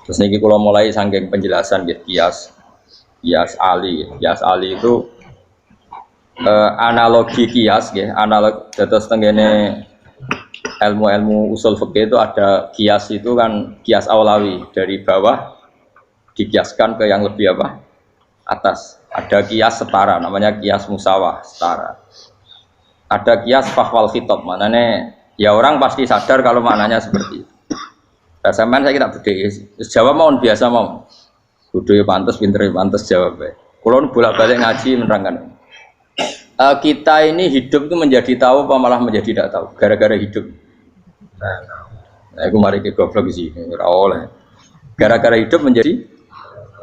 Terus niki kalau mulai saking penjelasan gitu kias ali. Kias ali itu analogi kias ya, analog terus tenggene ilmu-ilmu usul fikih itu ada kias itu kan kias aulawi dari bawah dikiaskan ke yang lebih apa? Atas. Ada kias setara namanya kias musawah setara. Ada kias fahwal khitab maknanya ya orang pasti sadar kalau maknanya seperti itu. Sampean saya kira beda. Jawab mau biasa mau. Bodoh ya pantes, pinter ya pantes jawab ya. Kalau bolak-balik ngaji menerangkan. Kita ini hidup itu menjadi tahu apa malah menjadi tidak tahu gara-gara hidup. Nah, aku mari ke goblok sih, ora oleh. Gara-gara hidup menjadi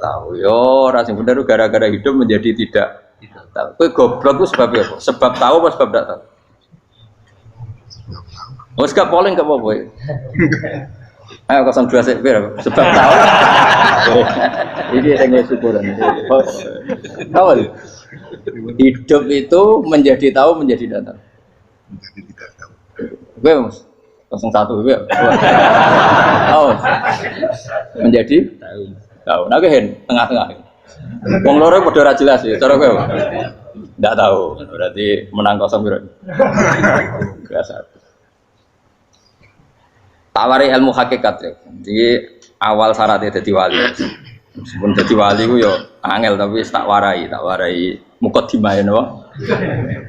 tahu. Yo, ora sing bener gara-gara hidup menjadi tidak tahu. Kowe goblok itu sebab apa? Sebab tahu apa sebab tidak tahu? Wes gak polling gak apa-apa. Ayo 02 sik sebab tahu. Ini yang syukuran. Tahu. Hidup itu menjadi tahu menjadi tidak tahu. Menjadi tidak tahu. Gue Mas 01 gue. Tahu. Menjadi tahu. Nah gue tengah-tengah. Wong loro padha ora jelas ya, cara gue. Enggak tahu. Berarti menang 0 berarti. Biasa. Tawari ilmu hakikat ya. Jadi awal syaratnya jadi wali. Meskipun jadi wali ku yo angel tapi tak warai mukadimah ya napa.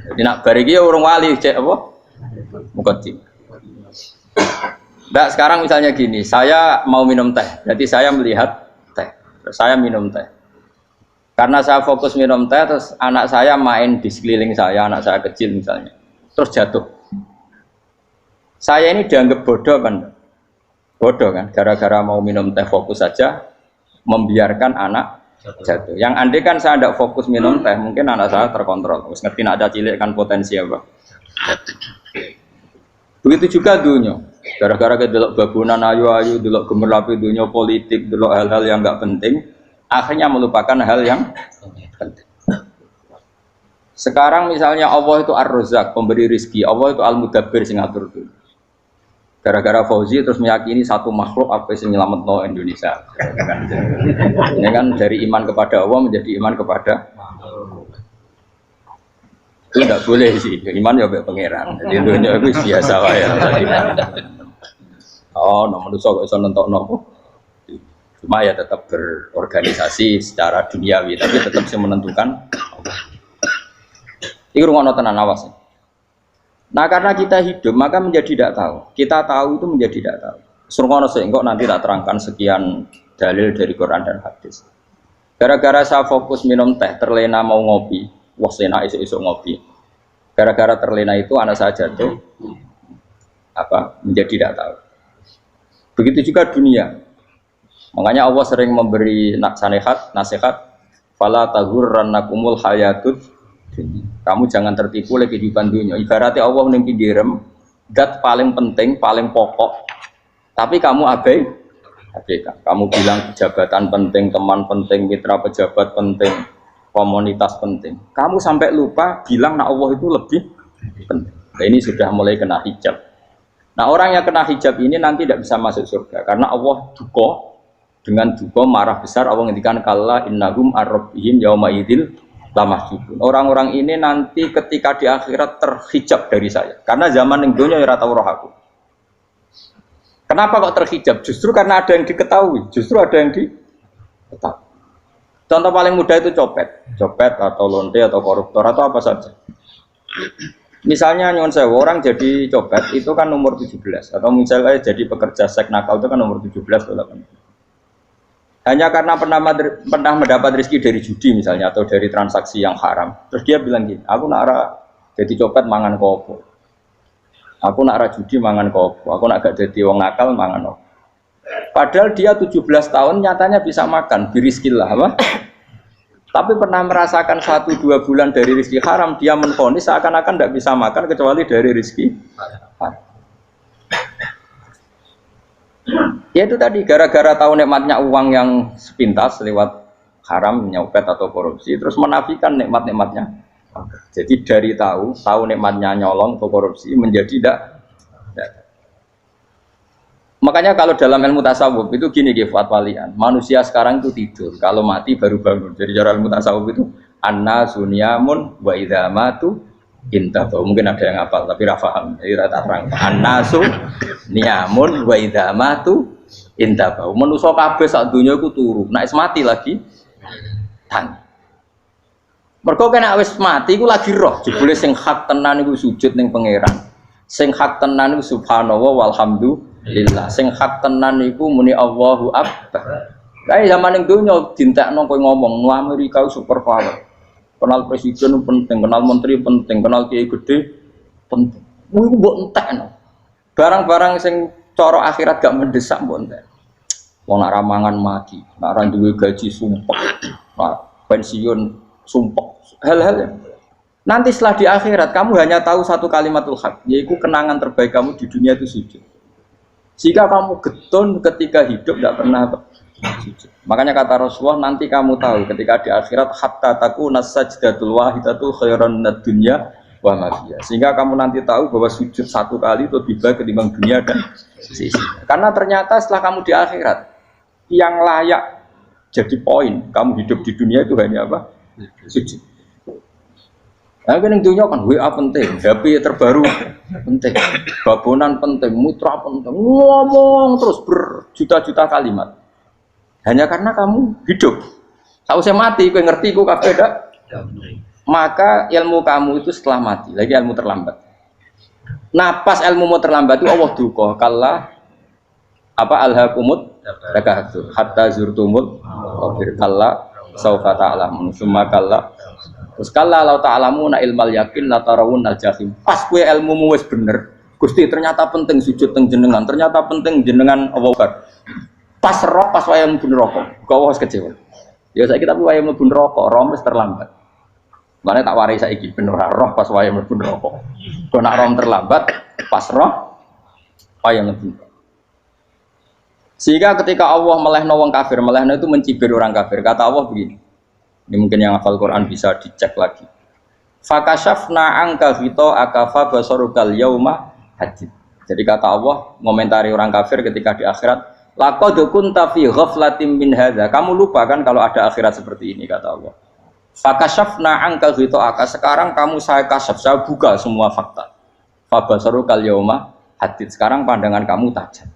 Jadi nak bar iki urung wali cek apa? Mukadimah. Nah, sekarang misalnya gini, saya mau minum teh. Jadi saya melihat teh. Terus saya minum teh. Karena saya fokus minum teh terus anak saya main di sekeliling saya, anak saya kecil misalnya. Terus jatuh. Saya ini dianggap bodoh kan? Bodoh kan? Gara-gara mau minum teh fokus saja, membiarkan anak jatuh. Yang andai kan saya tidak fokus minum teh, mungkin anak saya terkontrol. Terus ngerti nak ada cilik kan potensi apa? Begitu juga dunia. Gara-gara kita delok babunan ayu-ayu, delok gemerlapi dunia politik, delok hal-hal yang enggak penting, akhirnya melupakan hal yang penting. Sekarang misalnya Allah itu Ar-Razzaq, pemberi rizki, Allah itu Al-Mudabbir sing ngatur dunia. Gara-gara Fauzi terus meyakini satu makhluk apa yang nyelametno Indonesia. Ini kan dari iman kepada Allah menjadi iman kepada itu tidak boleh sih. Iman ya baik pangeran. Jadi dunia itu biasa lah ya. Oh, nomor itu kok iso nentokno. Cuma ya tetap berorganisasi secara duniawi, tapi tetap sih menentukan. Iki rungono tenan awas. Nah karena kita hidup maka menjadi tidak tahu. Kita tahu itu menjadi tidak tahu. Surgono sehingga nanti tak terangkan sekian dalil dari Quran dan hadis. Gara-gara saya fokus minum teh, terlena mau ngopi, wah sena isu-isu ngopi. Gara-gara terlena itu anak saya jatuh, menjadi tidak tahu. Begitu juga dunia. Makanya Allah sering memberi nasihat, fala taghurrannakumul hayatud. Kamu jangan tertipu oleh kehidupan dunia. Ibaratnya Allah menimpi direm, dat paling penting, paling pokok. Tapi kamu abaikan. Kamu bilang jabatan penting, teman penting, mitra pejabat penting, komunitas penting. Kamu sampai lupa bilang nak Allah itu lebih penting. Nah, ini sudah mulai kena hijab. Nah orang yang kena hijab ini nanti tidak bisa masuk surga karena Allah duka dengan duka marah besar. Allah ngendikan kalla innahum ar-rabbihim yauma idzil lamahjubun. Orang-orang ini nanti ketika di akhirat terhijab dari saya. Karena zaman yang dunia ora tau roh aku. Kenapa kok terhijab? Justru karena ada yang diketahui. Justru ada yang diketahui. Contoh paling mudah itu copet atau lonte atau koruptor atau apa saja. Misalnya nyuwun sewu orang jadi copet itu kan umur 17 atau misalnya jadi pekerja seks nakal itu kan umur 17 atau 18. Hanya karena pernah mendapat rezeki dari judi misalnya atau dari transaksi yang haram. Terus dia bilang gini, aku nak jadi copet mangan kopo. Aku nak judi mangan kopo. Aku nak gak jadi wong nakal mangan kopo. Padahal dia 17 tahun nyatanya bisa makan, birizkillah apa? Tapi pernah merasakan 1-2 bulan dari rezeki haram, dia menvonis seakan-akan tidak bisa makan kecuali dari rezeki haram. Ya itu tadi gara-gara tahu nikmatnya uang yang sepintas lewat haram, nyopet atau korupsi, terus menafikan nikmat-nikmatnya. Jadi dari tahu nikmatnya nyolong atau korupsi menjadi tidak. Makanya kalau dalam ilmu tasawuf itu gini Fuad Walian, manusia sekarang itu tidur, kalau mati baru bangun. Jadi cara ilmu tasawuf itu anna sunyamun wa idza matu intahu. Mungkin ada yang hafal tapi ra paham. Jadi rata terang. Annasu niyamun wa idza matu intahu. Manusa kabeh sak donya iku turu, nek wis mati lagi tangi. Mergo kena wis mati iku lagi roh, jebule sing hak tenan iku sujud ning pangeran. Sing hak tenan iku subhanallah walhamdulillah. Sing hak tenan iku muni Allahu akbar. Kae zaman ning donya dintekno kowe ngomong Amerika super power. Kenal presiden penting, kenal menteri penting, kenal kiai gede penting. Iku mbok entekno. Barang-barang sing cara akhirat gak mendesak mbok entek. Wong nak ramangan mati, nak ra duwe gaji sumpek. Nak pensiun sumpek. Hal-hal yang nanti setelah di akhirat kamu hanya tahu satu kalimatul haq, yaitu kenangan terbaik kamu di dunia itu sujud. Jika kamu getun ketika hidup tidak pernah sujud. Makanya kata Rasulullah nanti kamu tahu ketika di akhirat hatta takuna sajdatul wahidatul khairan minad dunya wa ma fiha. Sehingga kamu nanti tahu bahwa sujud satu kali itu lebih baik ketimbang dunia dan sisinya. Karena ternyata setelah kamu di akhirat yang layak jadi poin kamu hidup di dunia itu hanya apa? Sujud. Nah, kan yang dunia kan WA penting, HP terbaru penting, babonan penting, mitra penting, ngomong terus berjuta-juta kalimat. Hanya karena kamu hidup. Kalau saya mati, kau ngerti, kau kabeh dak. Maka ilmu kamu itu setelah mati, lagi ilmu terlambat. Nah, pas ilmu mau terlambat itu Allah duka, kalla apa alhaqumut takahtur hatta zurtumul qabir kalla saufa ta'lamun summa kalla. Terus kalla law ta'lamuna ilmal yakin la tarawunnal jahim. Pas kowe ilmumu wis bener, Gusti ternyata penting sujud teng jenengan, ternyata penting jenengan Allah. Pas roh pas wayahe mlebu neraka, kok wis kecewa. Ya saiki tapi wayahe mlebu neraka, roh wis terlambat. Mane tak warai saiki bener roh pas wayahe mlebu neraka. Kok nak roh terlambat, pas roh wayahe mlebu. Sehingga ketika Allah melehno wong kafir, melehno itu mencibir orang kafir. Kata Allah begini. Ini mungkin yang hafal Quran bisa dicek lagi. Fakashafna angka fito akafa basarukal yauma hadid. Jadi kata Allah ngomentari orang kafir ketika di akhirat, laqad kunta fi ghaflatin min hadza. Kamu lupa kan kalau ada akhirat seperti ini kata Allah. Fakashafna angka fito aka. Sekarang kamu saya kasaf, saya buka semua fakta. Fa basarukal yauma hadid. Sekarang pandangan kamu tajam.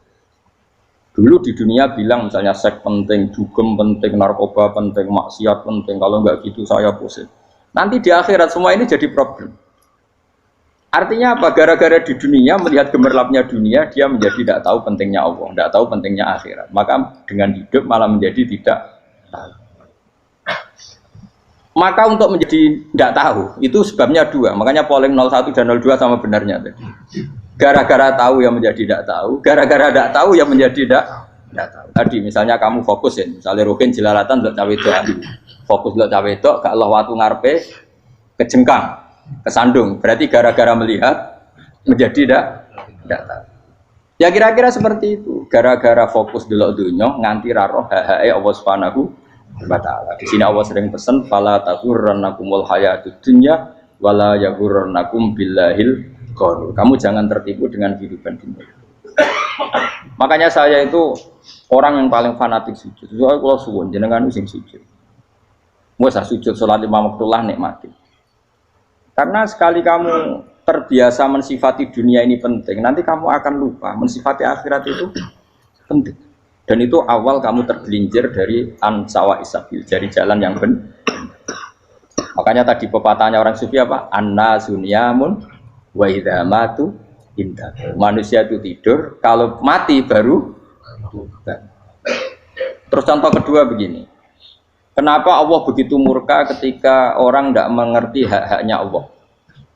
Dulu di dunia bilang misalnya seks penting, dugem penting, narkoba penting, maksiat penting. Kalau enggak gitu saya pusing. Nanti di akhirat semua ini jadi problem. Artinya apa? Gara-gara di dunia melihat gemerlapnya dunia, dia menjadi tidak tahu pentingnya Allah, tidak tahu pentingnya akhirat. Maka dengan hidup malah menjadi tidak tahu. Maka untuk menjadi tidak tahu itu sebabnya dua. Makanya polling 01 dan 02 sama benarnya tadi. Gara-gara tahu yang menjadi tidak tahu, gara-gara tidak tahu yang menjadi tidak tahu. Tadi misalnya kamu fokus ya, misalnya Rukin jelalatan untuk cawe itu, fokus untuk cawe itu, gak Allah waktu ngarepe kejengkang, kesandung. Berarti gara-gara melihat menjadi tidak tahu. Ya kira-kira seperti itu. Gara-gara fokus delok dunya nganti raroh hahae Allah Subhanahu wa taala. Di sini Allah sering pesan fala taghurrannakumul hayatud dunya wala yaghurrannakum billahil. Kamu jangan tertipu dengan kehidupan dunia. Makanya saya itu orang yang paling fanatik sujud. Soalnya kalau suwun jenengan sing sujud. Masa sujud salat lima waktulah nikmati. Karena sekali kamu terbiasa mensifati dunia ini penting, nanti kamu akan lupa mensifati akhirat itu penting. Dan itu awal kamu tergelincir dari ansawa isabil, dari jalan yang benar. Makanya tadi pepatahnya orang sufi apa? Anna sunyamun wa idza matu indah. Manusia itu tidur, kalau mati baru. Terus contoh kedua begini. Kenapa Allah begitu murka ketika orang tidak mengerti hak-haknya Allah?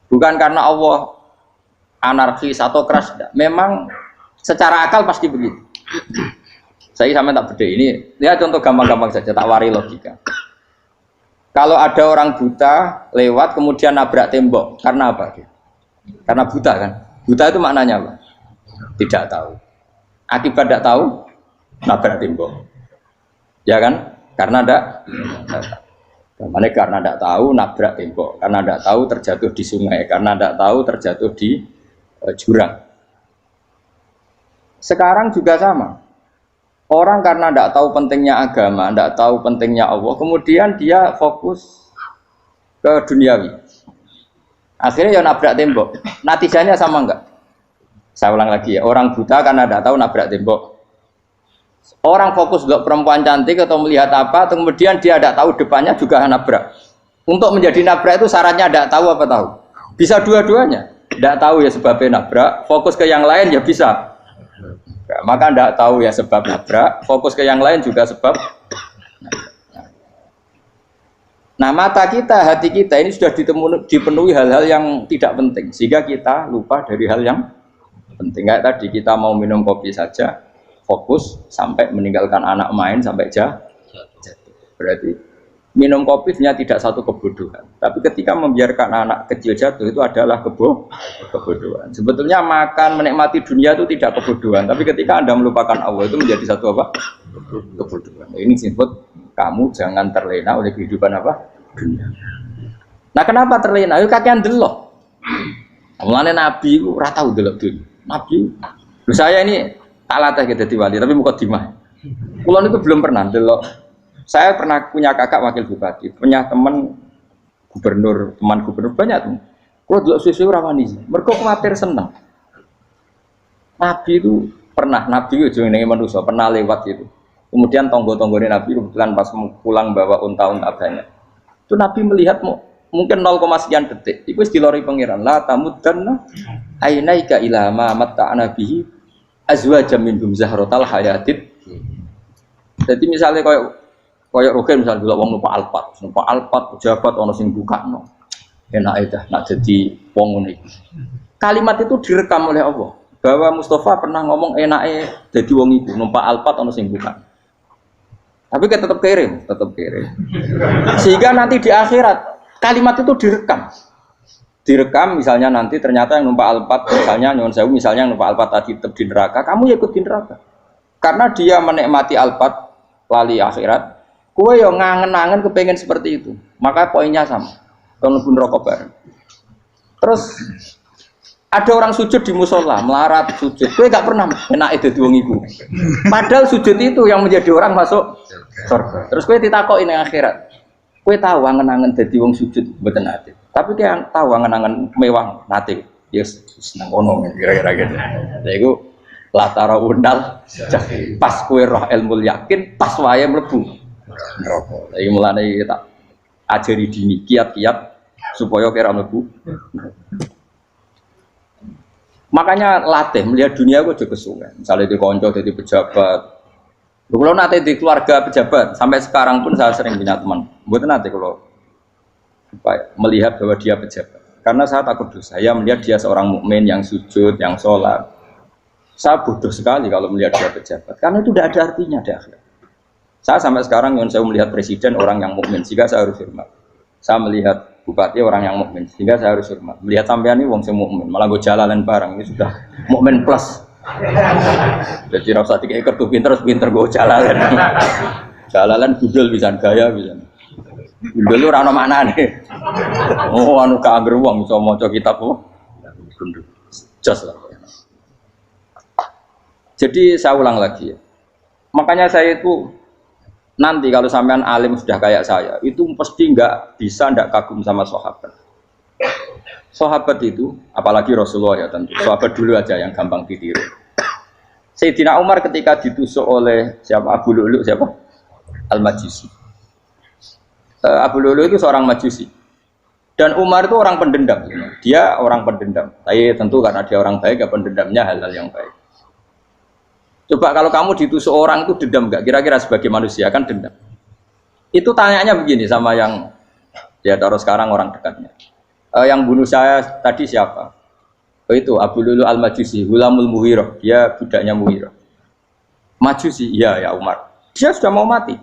Bukan karena Allah anarkis atau keras, tidak. Memang secara akal pasti begitu. Saya sampai tak beda ini. Lihat contoh gampang-gampang saja, tak wari logika. Kalau ada orang buta lewat kemudian nabrak tembok, karena apa? Karena buta kan? Buta itu maknanya apa? Tidak tahu. Akibat tidak tahu, nabrak tembok. Ya kan? Karena tidak tahu. Karena tidak tahu, nabrak tembok. Karena tidak tahu, terjatuh di sungai. Karena tidak tahu, terjatuh di jurang. Sekarang juga sama. Orang karena tidak tahu pentingnya agama, tidak tahu pentingnya Allah, kemudian dia fokus ke duniawi. Akhirnya ya nabrak tembok. Natijanya sama enggak? Saya ulang lagi ya, orang buta karena tidak tahu nabrak tembok. Orang fokus untuk perempuan cantik atau melihat apa, kemudian dia tidak tahu depannya juga nabrak. Untuk menjadi nabrak itu syaratnya tidak tahu apa tahu. Bisa dua-duanya. Tidak tahu ya sebabnya nabrak, fokus ke yang lain ya bisa. Maka tidak tahu ya sebab nabrak, fokus ke yang lain juga sebab. Nah mata kita, hati kita ini sudah dipenuhi hal-hal yang tidak penting, sehingga kita lupa dari hal yang penting. Kayak tadi kita mau minum kopi saja, fokus sampai meninggalkan anak main sampai jatuh. Berarti minum kopi sebenarnya tidak satu kebodohan, tapi ketika membiarkan anak kecil jatuh itu adalah kebodohan. Sebetulnya makan menikmati dunia itu tidak kebodohan, tapi ketika Anda melupakan Allah itu menjadi satu apa? Kebodohan. Ini disebut kamu jangan terlena oleh kehidupan apa? Dunia. Nah kenapa terlena? Itu kakean delok. Mulane Nabi itu ora tau delok dunia. Nabi, saya ini tak latih gitu wali, tapi mukadimah. Kulon itu belum pernah delok. Saya pernah punya kakak wakil bupati, punya teman gubernur banyak tuh. Kalau dulu susu rawani, mereka khawatir senang. Nabi itu pernah, Nabi itu yang manusia pernah lewat itu. Kemudian tonggo-tonggonya Nabi kebetulan pas pulang bawa unta-unta banyak. Itu Nabi melihat mungkin 0, sekian detik. Itu dilori pangeran. La tamuddanna ainaika ila ma matta'na bihi azwajan minhum zahratal hayatid. Jadi misalnya kayak Rogen misalnya dulu wong numpak Alphard pejabat ono sing bukakno. Enak aja nak jadi wong ngene iki. Kalimat itu direkam oleh Allah bahwa Mustafa pernah ngomong enake jadi wong iku numpak Alphard ono sing buka. Tapi kan tetap kirim. Sehingga nanti di akhirat kalimat itu direkam misalnya nanti ternyata yang numpak Alphard misalnya nyuwun sewu misalnya yang numpak Alphard tadi tetap di neraka, kamu ya ikut di neraka. Karena dia menikmati Alphard lali akhirat. Kowe yo ngangen-angen kepengen seperti itu. Maka poinnya sama. Kalau pun rokok bareng. Terus ada orang sujud di musola, melarat sujud. Kowe gak pernah enak dadi wong iku. Padahal sujud itu yang menjadi orang masuk surga. Terus kowe ditakoki ning akhirat. Kowe tahu angen-angen dadi wong sujud mboten ate. Tapi kowe tahu angen-angen mewah nate. Ya seneng ono kira-kira gitu. Lha iku latara undal pas kowe roh ilmu yakin pas wae mlebu neraka. Iki mulane tak ajari dini kiat-kiat supaya kira mlebu. Makanya latih melihat dunia kok juga kesuwen. Misalnya di konco jadi pejabat. Kalau nanti di keluarga pejabat sampai sekarang pun saya sering punya teman. Buat nanti kalau melihat bahwa dia pejabat. Karena saya takut dosa. Saya melihat dia seorang mukmin yang sujud, yang sholat. Saya bodoh sekali kalau melihat dia pejabat. Karena itu tidak ada artinya di akhirat. Saya sampai sekarang yang saya melihat presiden orang yang mukmin, sehingga saya harus hormat. Saya melihat bupati orang yang mukmin, sehingga saya harus hormat. Melihat sampean ini wong sing mukmin, malah gue jalalan bareng ini sudah mukmin plus. Jadi rasa tiga ekor tuh pinter gue jalalan. Jalalan budal bisa gaya bisa. Budal lu rano mana nih? Oh anu kager wong bisa maca kitab kok. Just lah. Jadi saya ulang lagi ya. Makanya saya itu nanti kalau sampean alim sudah kayak saya, itu pasti nggak kagum sama sahabat. Sahabat itu, apalagi Rasulullah ya tentu. Sahabat dulu aja yang gampang ditiru. Sayyidina Umar ketika ditusuk oleh siapa Abu Lu'lu siapa? Al-Majusi. Abu Lu'lu itu seorang Majusi. Dan Umar itu orang pendendam. Dia orang pendendam. Tapi tentu karena dia orang baik, ya pendendamnya hal-hal yang baik. Coba kalau kamu ditusuk orang itu dendam nggak? Kira-kira sebagai manusia kan dendam. Itu tanyanya begini sama yang ya taruh sekarang orang dekatnya. Yang bunuh saya tadi siapa? Oh itu Abu Lulu Al-Majusi, Hulamul Muhirah. Dia budaknya Muhirah. Majusi, iya ya Umar. Dia sudah mau mati.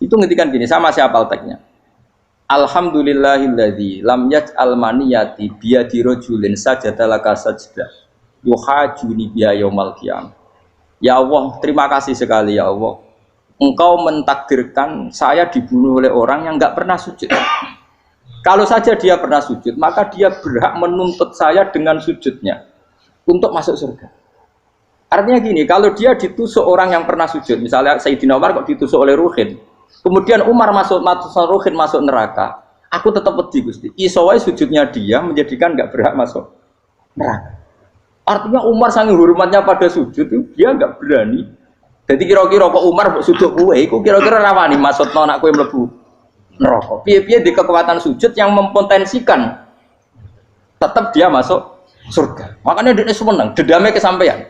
Itu ngetikan gini, sama siapa alteknya? Alhamdulillahilladzi lam yaj'al maniyati biyadi rajulin sajadalaka sajdah yuhajuni biya yaumal qiyamah. Ya Allah, terima kasih sekali ya Allah. Engkau mentakdirkan saya dibunuh oleh orang yang nggak pernah sujud. Kalau saja dia pernah sujud, maka dia berhak menuntut saya dengan sujudnya untuk masuk surga. Artinya gini, kalau dia ditusuk orang yang pernah sujud, misalnya Sayyidina Umar kok ditusuk oleh Ruhin, kemudian Umar masuk Ruhin masuk neraka, aku tetap pedih Gusti. Isowai sujudnya dia menjadikan nggak berhak masuk neraka. Artinya Umar sangat hormatnya pada sujud itu dia nggak berani. Jadi kira-kira kok Umar sujud kue, kok kira-kira rawani masuk anak kue mlebu neraka. Piye-piye di kekuatan sujud yang mempotensikan tetap dia masuk surga. Makanya dia seneng, dedame kesampaian.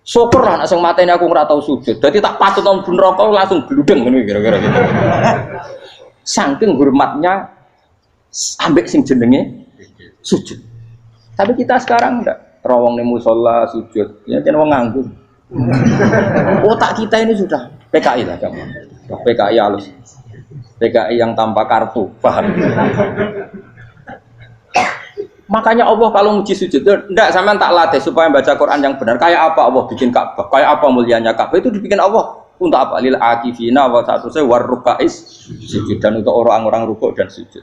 Syukurlah nek sing mateni aku ora tau sujud. Dadi tak patut nang neraka langsung gludeng ngene kira-kira gitu. Saking hormatnya ambek sing jenenge sujud. Tapi kita sekarang enggak rawong ning musala sujud. Ya jan wong nganggur. Otak kita ini sudah PKI lah kamu. PKI halus. PKI yang tanpa kartu, paham? Makanya Allah kalau muji sujud, enggak sampean tak latih supaya baca Quran yang benar. Kayak apa Allah bikin Ka'bah? Kayak apa mulianya Ka'bah? Itu dibikin Allah untuk apa? Lil akifina wa satusai warrukais sujud, dan untuk orang-orang rukuk dan sujud.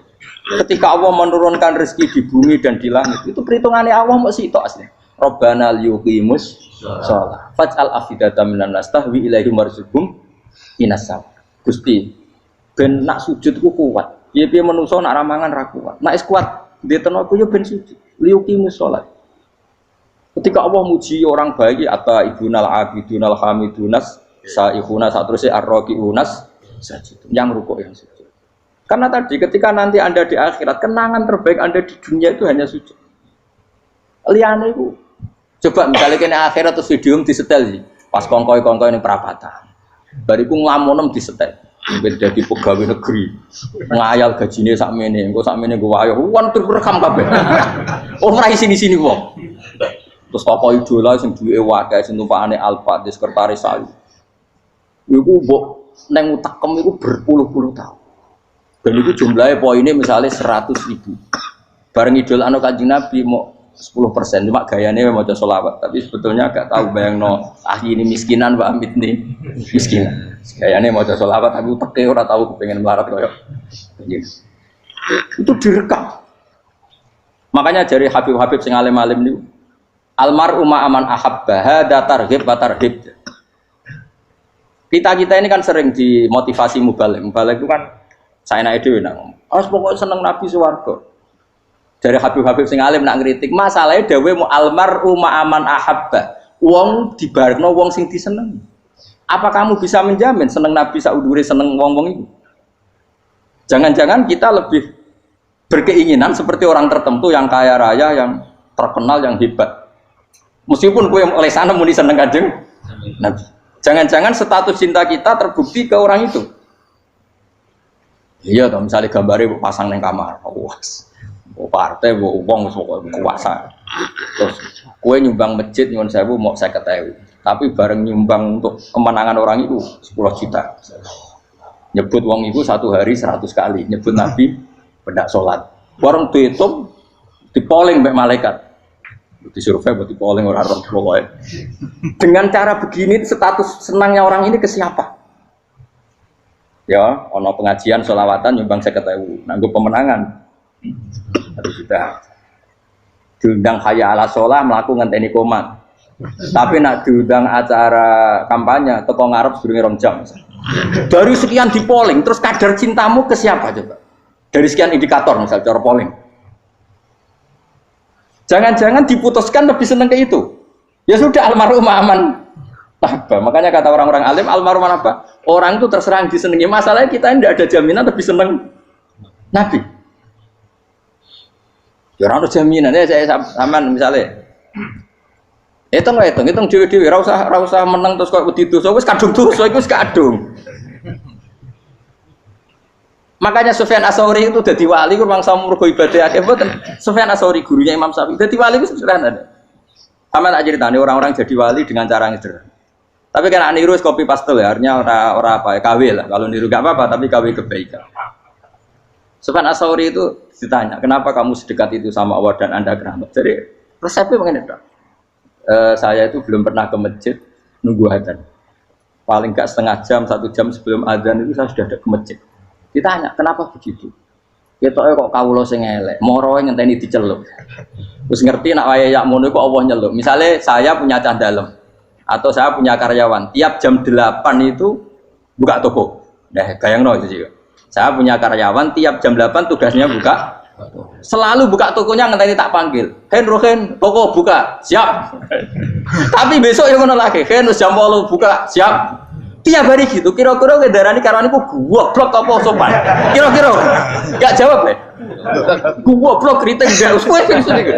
Ketika Allah menurunkan rezeki di bumi dan di langit, itu perhitungannya Allah mau sitok asli. Rabbana liyuqimus shalah faj'al afidatan minan nas tahwi ilaihim warzuqhum inasam. Gusti, ben nak sujud ku kuat. Piye-piye menungso nak ramangan ra kuat. Nak is kuat dia tenaga yo ben sujud, liyuqimus shalah. Ketika Allah muji orang baik, atta ibunal abidunal hamidunas saihuna satrusé arraqiunas sajid, yang rukuk yang sujud. Karena tadi ketika nanti Anda di akhirat, kenangan terbaik Anda di dunia itu hanya sujud. Liyane iku coba misalnya kene akhirat terus video disetel sih, pas kongkoi-kongkoi ini perapatan. Bariku nglamonem disetel. Beda di pegawai negeri ngayal gajinya sakmene, engko sakmene gue wayo, wan terekam kabeh. Oh ora sini wong. Terus tokoh idola sing duwe wae sing tumpakane Alfa, sekretaris saya. Iku mbok neng utakem iku berpuluh-puluh tahun. Dan itu jumlahnya poinnya misalnya 100.000. Bareng idolane Kanjeng Nabi mau 10%, cuma gayanya maca sholawat, tapi sebetulnya agak tahu bayangno ini miskinan Pak Amit nih miskinan. Gayanya maca sholawat, aku teke ora tahu kepengen melarat koyo. Itu direkam. Makanya dari Habib-habib sing alim-alim niku almar'u ma'aman ahabba hada targhib wa tarhib. Kita ini kan sering dimotivasi mubaligh. Mubaligh itu kan saya naik dhewe nang. Harus pokoknya seneng Nabi swarga. Dari Habib-habib sing alim nak ngritik, masalahnya dawe mu almar'u ma'aman ahabba. Wong dibarno wong sing diseneng. Apa kamu bisa menjamin seneng Nabi saudure seneng wong-wong itu? Jangan-jangan kita lebih berkeinginan seperti orang tertentu yang kaya raya, yang terkenal, yang hebat. Meskipun kowe oleh sana muni seneng Kanjeng Nabi. Jangan-jangan status cinta kita terbukti ke orang itu. Iya toh, misalnya gambarnya pasang neng kamar, puas. Partai, uang, kuasa. Terus, kue nyumbang masjid nyuwun sewu mau 50.000. Tapi bareng nyumbang untuk kemenangan orang itu 10 juta. Nyebut uang itu satu hari 100 kali. Nyebut Nabi pendak sholat. Bareng dihitung, dipoling mbak malaikat. Disurvei buat dipoling orang pokoknya. Dengan cara begini status senangnya orang ini ke siapa? Ya, ono pengajian sholawatan nyumbang 50.000. Nanggup pemenangan. Harus sudah diundang hayya ala sholah melakukan ngenteni komat. Tapi nak diundang acara kampanye teko ngarep sedurunge 2 jam. Dari sekian di polling, terus kadar cintamu ke siapa coba? Dari sekian indikator misal cara polling. Jangan-jangan diputuskan lebih seneng ke itu. Ya sudah almarhum aman. Apa? Makanya kata orang-orang alim almarhum apa? Orang itu terserah disenangi. Masalahnya kita tidak ada jaminan lebih seneng Nabi. Ya orang itu jaminan ya saya aman misalnya. Hitung dewi-dewi, rasa menang terus kok wedi dosa, wis kadung dosa iku wis kadung. Makanya Sufyan Ats-Tsauri itu dadi wali ku mangsa mergo ibadah akeh mboten. Sufyan Ats-Tsauri gurunya Imam Syafi'i dadi wali ku sederhana. Sama tak ceritane orang-orang jadi wali dengan cara yang sederhana. Tapi kan niru copy paste ya, artinya ora apa ya KW lah. Kalau niru enggak apa-apa tapi KW kebaikan. Sufyan Ats-Tsauri itu ditanya, "Kenapa kamu sedekat itu sama Allah dan Anda keramat?" Jadi resepnya begini, Dok. Saya itu belum pernah ke masjid nunggu adzan. Paling enggak setengah jam, 1 jam sebelum adzan itu saya sudah ada ke masjid. Ditanya, kenapa begitu? Ketoke kok kawula sing elek, moro ngenteni diceluk. Terus ngerti nak wayahe yak mono iku Allah nyeluk. Misale saya punya cah dalem. Atau saya punya karyawan, tiap jam 8 itu buka toko. Nah, bayangno itu juga. Saya punya karyawan, tiap jam 8 tugasnya buka. Selalu buka tokonya ngenteni tak panggil. Hen Rohen, toko buka, siap. Tapi besok yang ngono lagi, Hen jam 8 buka, siap. Tiap hari gitu, kira-kira ngedarani karyawan iku goblok apa sopan? Kira-kira enggak jawab deh. Goblok kritik enggak usah gitu.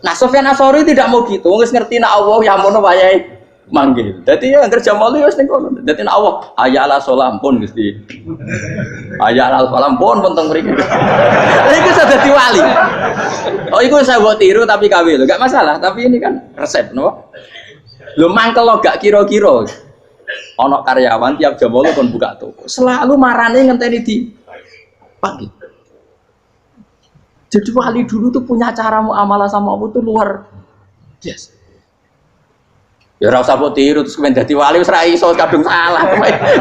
Nah, Sofyan Asori tidak mau gitu. Wis ngerti nak Allah ya mono wayahe manggil. Dadi ya kerja malu wis ning kono. Dadi nak Allah ayala salam pun Gusti. Ayala salam pun teng mriki. Iku sudah dadi wali. Oh, iku saya buat tiru tapi kawe lho. Enggak masalah, tapi ini kan resep, no. Lho mangkel lo gak kira-kira. Ono karyawan tiap jam 8 kon buka toko. Selalu marane ngenteni di pagi. Jadi wali dulu tuh punya cara muamalah sama Allah tuh luar biasa. Ya ora usah mbok tiru terus kemen dadi wali wis ra iso kadung salah.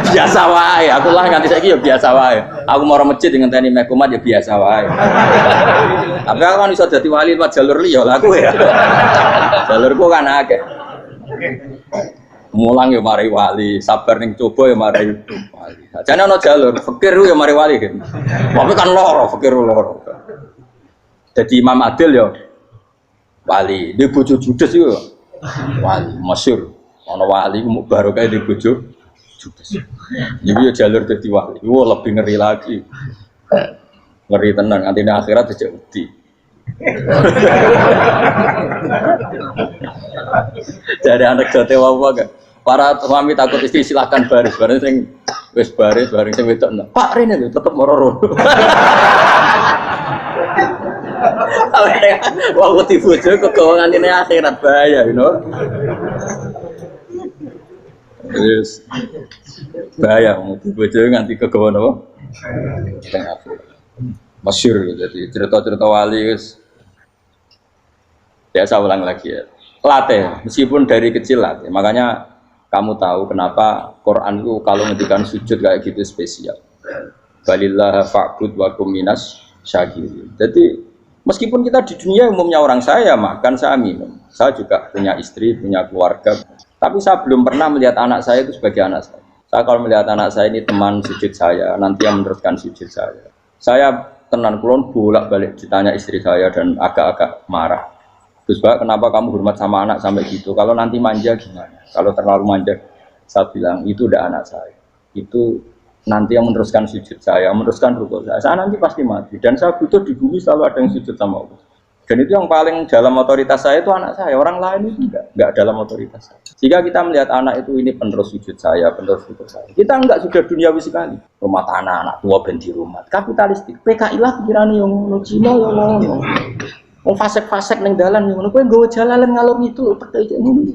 Biasa wae. Aku lah nganti saiki ya biasa wae. Aku mau masjid ngenteni mekumat ya biasa wae. Tapi aku kan iso dadi wali lewat jalur liya lah aku ya. Jalurku kan akeh. Mulang ya mari wali, sabar ning coba ya mari wali. Jane ana jalur fikir ya mari wali kan. Tapi kan loro, fikir loro. Jadi Imam Adil ya wali, di bojo judes itu wali, masyhur. Ana wali ku barokah di bojo judes. Iki ya jalur dadi wali. Wah lebih ngeri lagi. Ngeri tenan nganti ning akhirat aja wedi. Jadi anak jote wae kan. Para suami takut istri silakan baris, bareng sing wis baris, bareng sing wedok. Pak Rene lho tetep moro-moro. Wah, wedi bojo kegawangan ini akhirat bahaya, you know. Terus bahaya wedi bojo nganti kegawan apa? Tengah akhirat. Masyhur jadi cerita-cerita wali wis biasa ulang lagi ya. Latih, meskipun dari kecil latih. Makanya kamu tahu kenapa Quran itu kalau ngendikan sujud kayak gitu spesial. Balillah fa'bud wa kum minas syakirin. Jadi meskipun kita di dunia umumnya orang saya makan, saya minum. Saya juga punya istri, punya keluarga. Tapi saya belum pernah melihat anak saya itu sebagai anak saya. Saya kalau melihat anak saya ini teman sujud saya, nanti yang meneruskan sujud saya. Saya tenan kulon bolak-balik ditanya istri saya dan agak-agak marah. Gus Pak, kenapa kamu hormat sama anak sampai gitu? Kalau nanti manja gimana? Kalau terlalu manja, saya bilang itu udah anak saya. Itu nanti yang meneruskan sujud saya, meneruskan rukuk saya. Saya nanti pasti mati. Dan saya butuh di bumi selalu ada yang sujud sama Allah. Dan itu yang paling dalam otoritas saya itu anak saya. Orang lain itu enggak dalam otoritas saya. Jika kita melihat anak itu ini penerus sujud saya, penerus rukuk saya. Kita enggak sudah duniawi sekali. Rumah tanah, anak tua ben di rumah. Kapitalistik. PKI lah pikiran yang ngono, Cina yang ngono. Wong fasek-fasek ning dalan ngono kowe nggawa jalalan ngalor itu percaya ngono.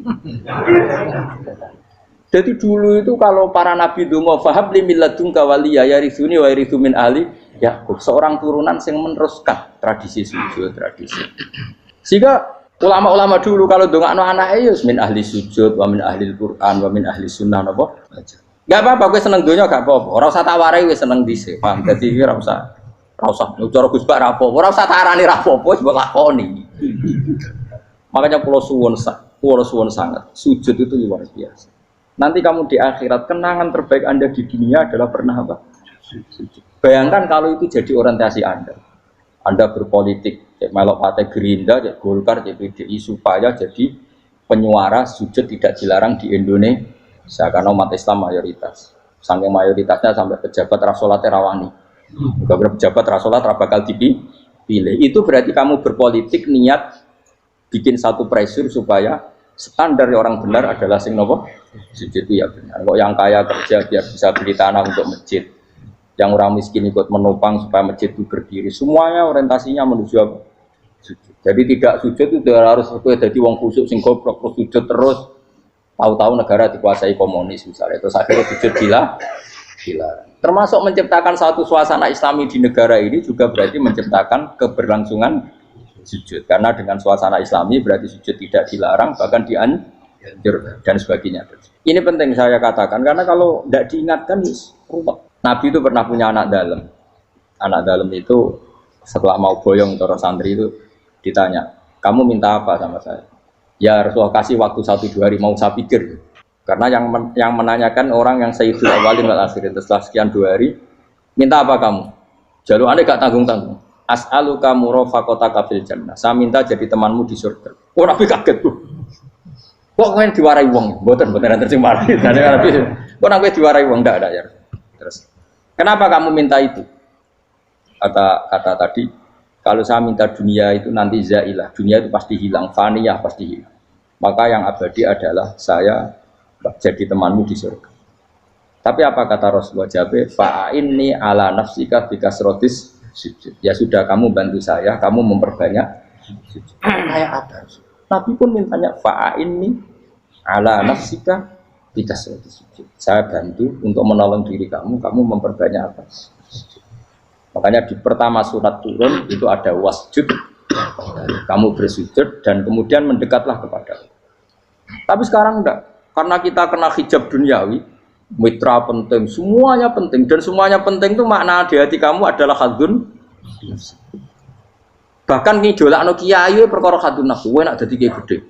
Jadi dulu itu kalau para nabi donga fahab li milladunka waliya yarithuni wa yarithu min ahli Yakub, seorang turunan yang meneruskan tradisi sujud, tradisi. Sehingga ulama-ulama dulu kalau dongakno anake ya min ahli sujud, wa min ahli Quran, wa min ahli sunnah napa? Enggak apa-apa kowe seneng donya gak apa-apa. Ora usah tak warai wis seneng dhisik. Paham? Dadi ora usah cara Gus Bak ra apa, ora usah tarani ra apa, wis mbok lakoni. Makanya pulau suwun sangat, sujud itu luar biasa. Nanti kamu di akhirat kenangan terbaik Anda di dunia adalah pernah apa? Sujud. Bayangkan kalau itu jadi orientasi Anda. Anda berpolitik, cek melok partai Gerindra, cek Golkar, cek PDI supaya jadi penyuara sujud tidak dilarang di Indonesia karena umat Islam mayoritas. Saking mayoritasnya sampai pejabat rasolat rawani. Beberapa pejabat rasolat bakal dipilih. Itu berarti kamu berpolitik niat bikin satu pressure supaya standar orang benar adalah sing nopo sujud itu ya benar. Kok yang kaya kerja biar bisa beli tanah untuk masjid, yang orang miskin ikut menopang supaya masjid itu berdiri. Semuanya orientasinya menuju apa? Sujud. Jadi tidak sujud itu harus jadi wong khusyuk sing goblok terus sujud terus. Tahu-tahu negara dikuasai komunis misalnya, terus akhirnya sujud gila. Termasuk menciptakan satu suasana Islami di negara ini juga berarti menciptakan keberlangsungan sujud. Karena dengan suasana Islami berarti sujud tidak dilarang, bahkan dianjur dan sebagainya. Ini penting saya katakan karena kalau tidak diingatkan ruwet. Nabi itu pernah punya anak dalam. Anak dalam itu setelah mau boyong terus santri itu ditanya, kamu minta apa sama saya? Ya Rasulullah kasih waktu 1-2 hari mau saya pikir. Karena yang menanyakan orang yang Sayyidul Awwalin wal Akhirin setelah sekian 2 hari, minta apa kamu? Jalur Anda gak tanggung-tanggung. As'aluka murafaqataka fil jannah. Saya minta jadi temanmu di surga. Oh Nabi kaget tuh. Kok kalian diwarai wong? Mboten tercemar. Kok Nabi diwarai wong ndak ada ya. Terus kenapa kamu minta itu? Kata tadi, kalau saya minta dunia itu nanti zailah. Dunia itu pasti hilang, faniyah pasti hilang. Maka yang abadi adalah saya jadi temanmu di surga. Tapi apa kata Rasulullah Jabe? Fa'inni ala nafsika bikasrotis sujud. Ya sudah, kamu bantu saya, kamu memperbanyak sujud. Kayak apa? Nabi pun mintanya fa'inni ala nafsika bikasrotis sujud. Saya bantu untuk menolong diri kamu memperbanyak apa? Sujud. Makanya di pertama surat turun itu ada wasjud, kamu bersujud dan kemudian mendekatlah kepada Allah. Tapi sekarang enggak. Karena kita kena hijab duniawi, mitra penting, semuanya penting, dan semuanya penting itu makna di hati kamu adalah hadun. Bahkan ngidolakno kiai perkara hadun nafsu, kowe nak dadi kiai gede.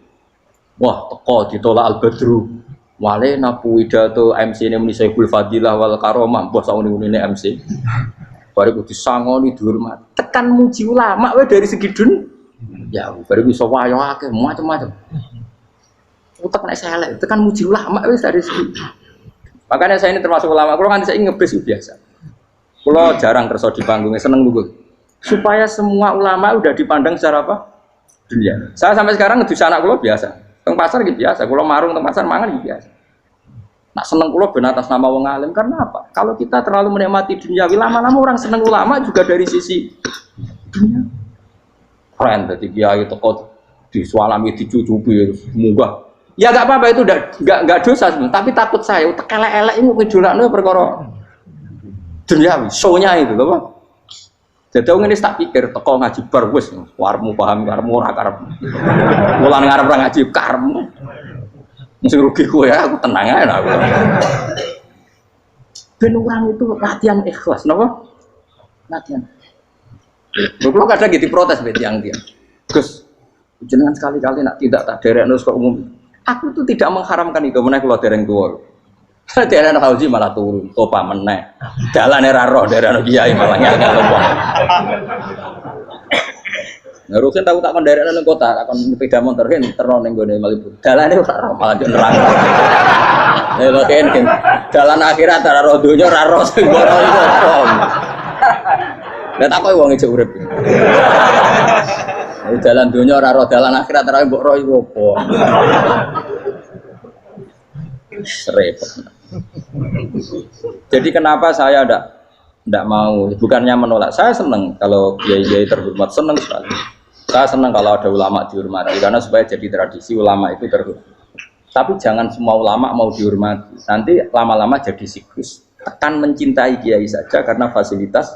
Wah, teko ditolak Al-Badru. Wale napu pidato MC ne muni Saiful Fadilah wal Karomah, mbah sauni-unine MC. Bariku disangoni dihormat. Tekan muji ulama wae dari segi dun. Ya, bariku iso wayo akeh macam-macam. Utak nek elek, tekan muji ulama wis dari segi. Makanya saya ini termasuk ulama, kalau kan saya ngebis biasa. Kalau jarang kerso di panggungnya, seneng dulu. Supaya semua ulama udah dipandang secara apa? Dunia. Saya sampai sekarang ngedus anak kulo biasa. Teng pasar gitu biasa. Kulo marung teng pasar mangan gitu biasa. Nak seneng kulo ben atas nama wong alim karena apa? Kalau kita terlalu menikmati dunia, lama-lama orang seneng ulama juga dari sisi dunia. Keren tadi kiai teko disualami dicucupi munggah. Ya enggak apa-apa itu enggak dosa sebenarnya, tapi takut saya elek-elek ini ngejolakno perkara duniawi, show-nya itu lho, Pak. Jadi aku ngene tak pikir teko ngaji bar wis warmu paham karmu ora karep. Mulane ngarep ora ngaji karmu. Mesti rugi kowe ya, aku tenang ae aku. Ben orang itu latihan ikhlas, napa? Latihan. Lho kadang gitu protes mbek tiyang-tiyang. Gus, jenengan sekali-kali nak tidak tak derekno kok umum. Aku tuh tidak mengharamkan itu, meneh kula dereng tuwa. Dereng haji malah turun, topa meneh. Dalane ra roh dereng kiai malah ngel-ngel wong. Nah, Rukin tahu tak menderekno ning kota, akan sepeda motor kan terno ning gone Malibu. Dalane ora roh malah yo nerang. Lha kan dalan akhirat ora roh donya ora roh sing ora iku apa. Lah tak koyo wong ijo urip. Dalan dunia ora roh, dalan akhirat ora mbok roh iku apa. Repot. Jadi kenapa saya ndak mau, bukannya menolak. Saya senang kalau kiai-kiai terhormat, senang sekali. Saya senang kalau ada ulama dihormati karena supaya jadi tradisi ulama itu terhormat. Tapi jangan semua ulama mau dihormati. Nanti lama-lama jadi siklus. Tekan mencintai kiai saja karena fasilitas.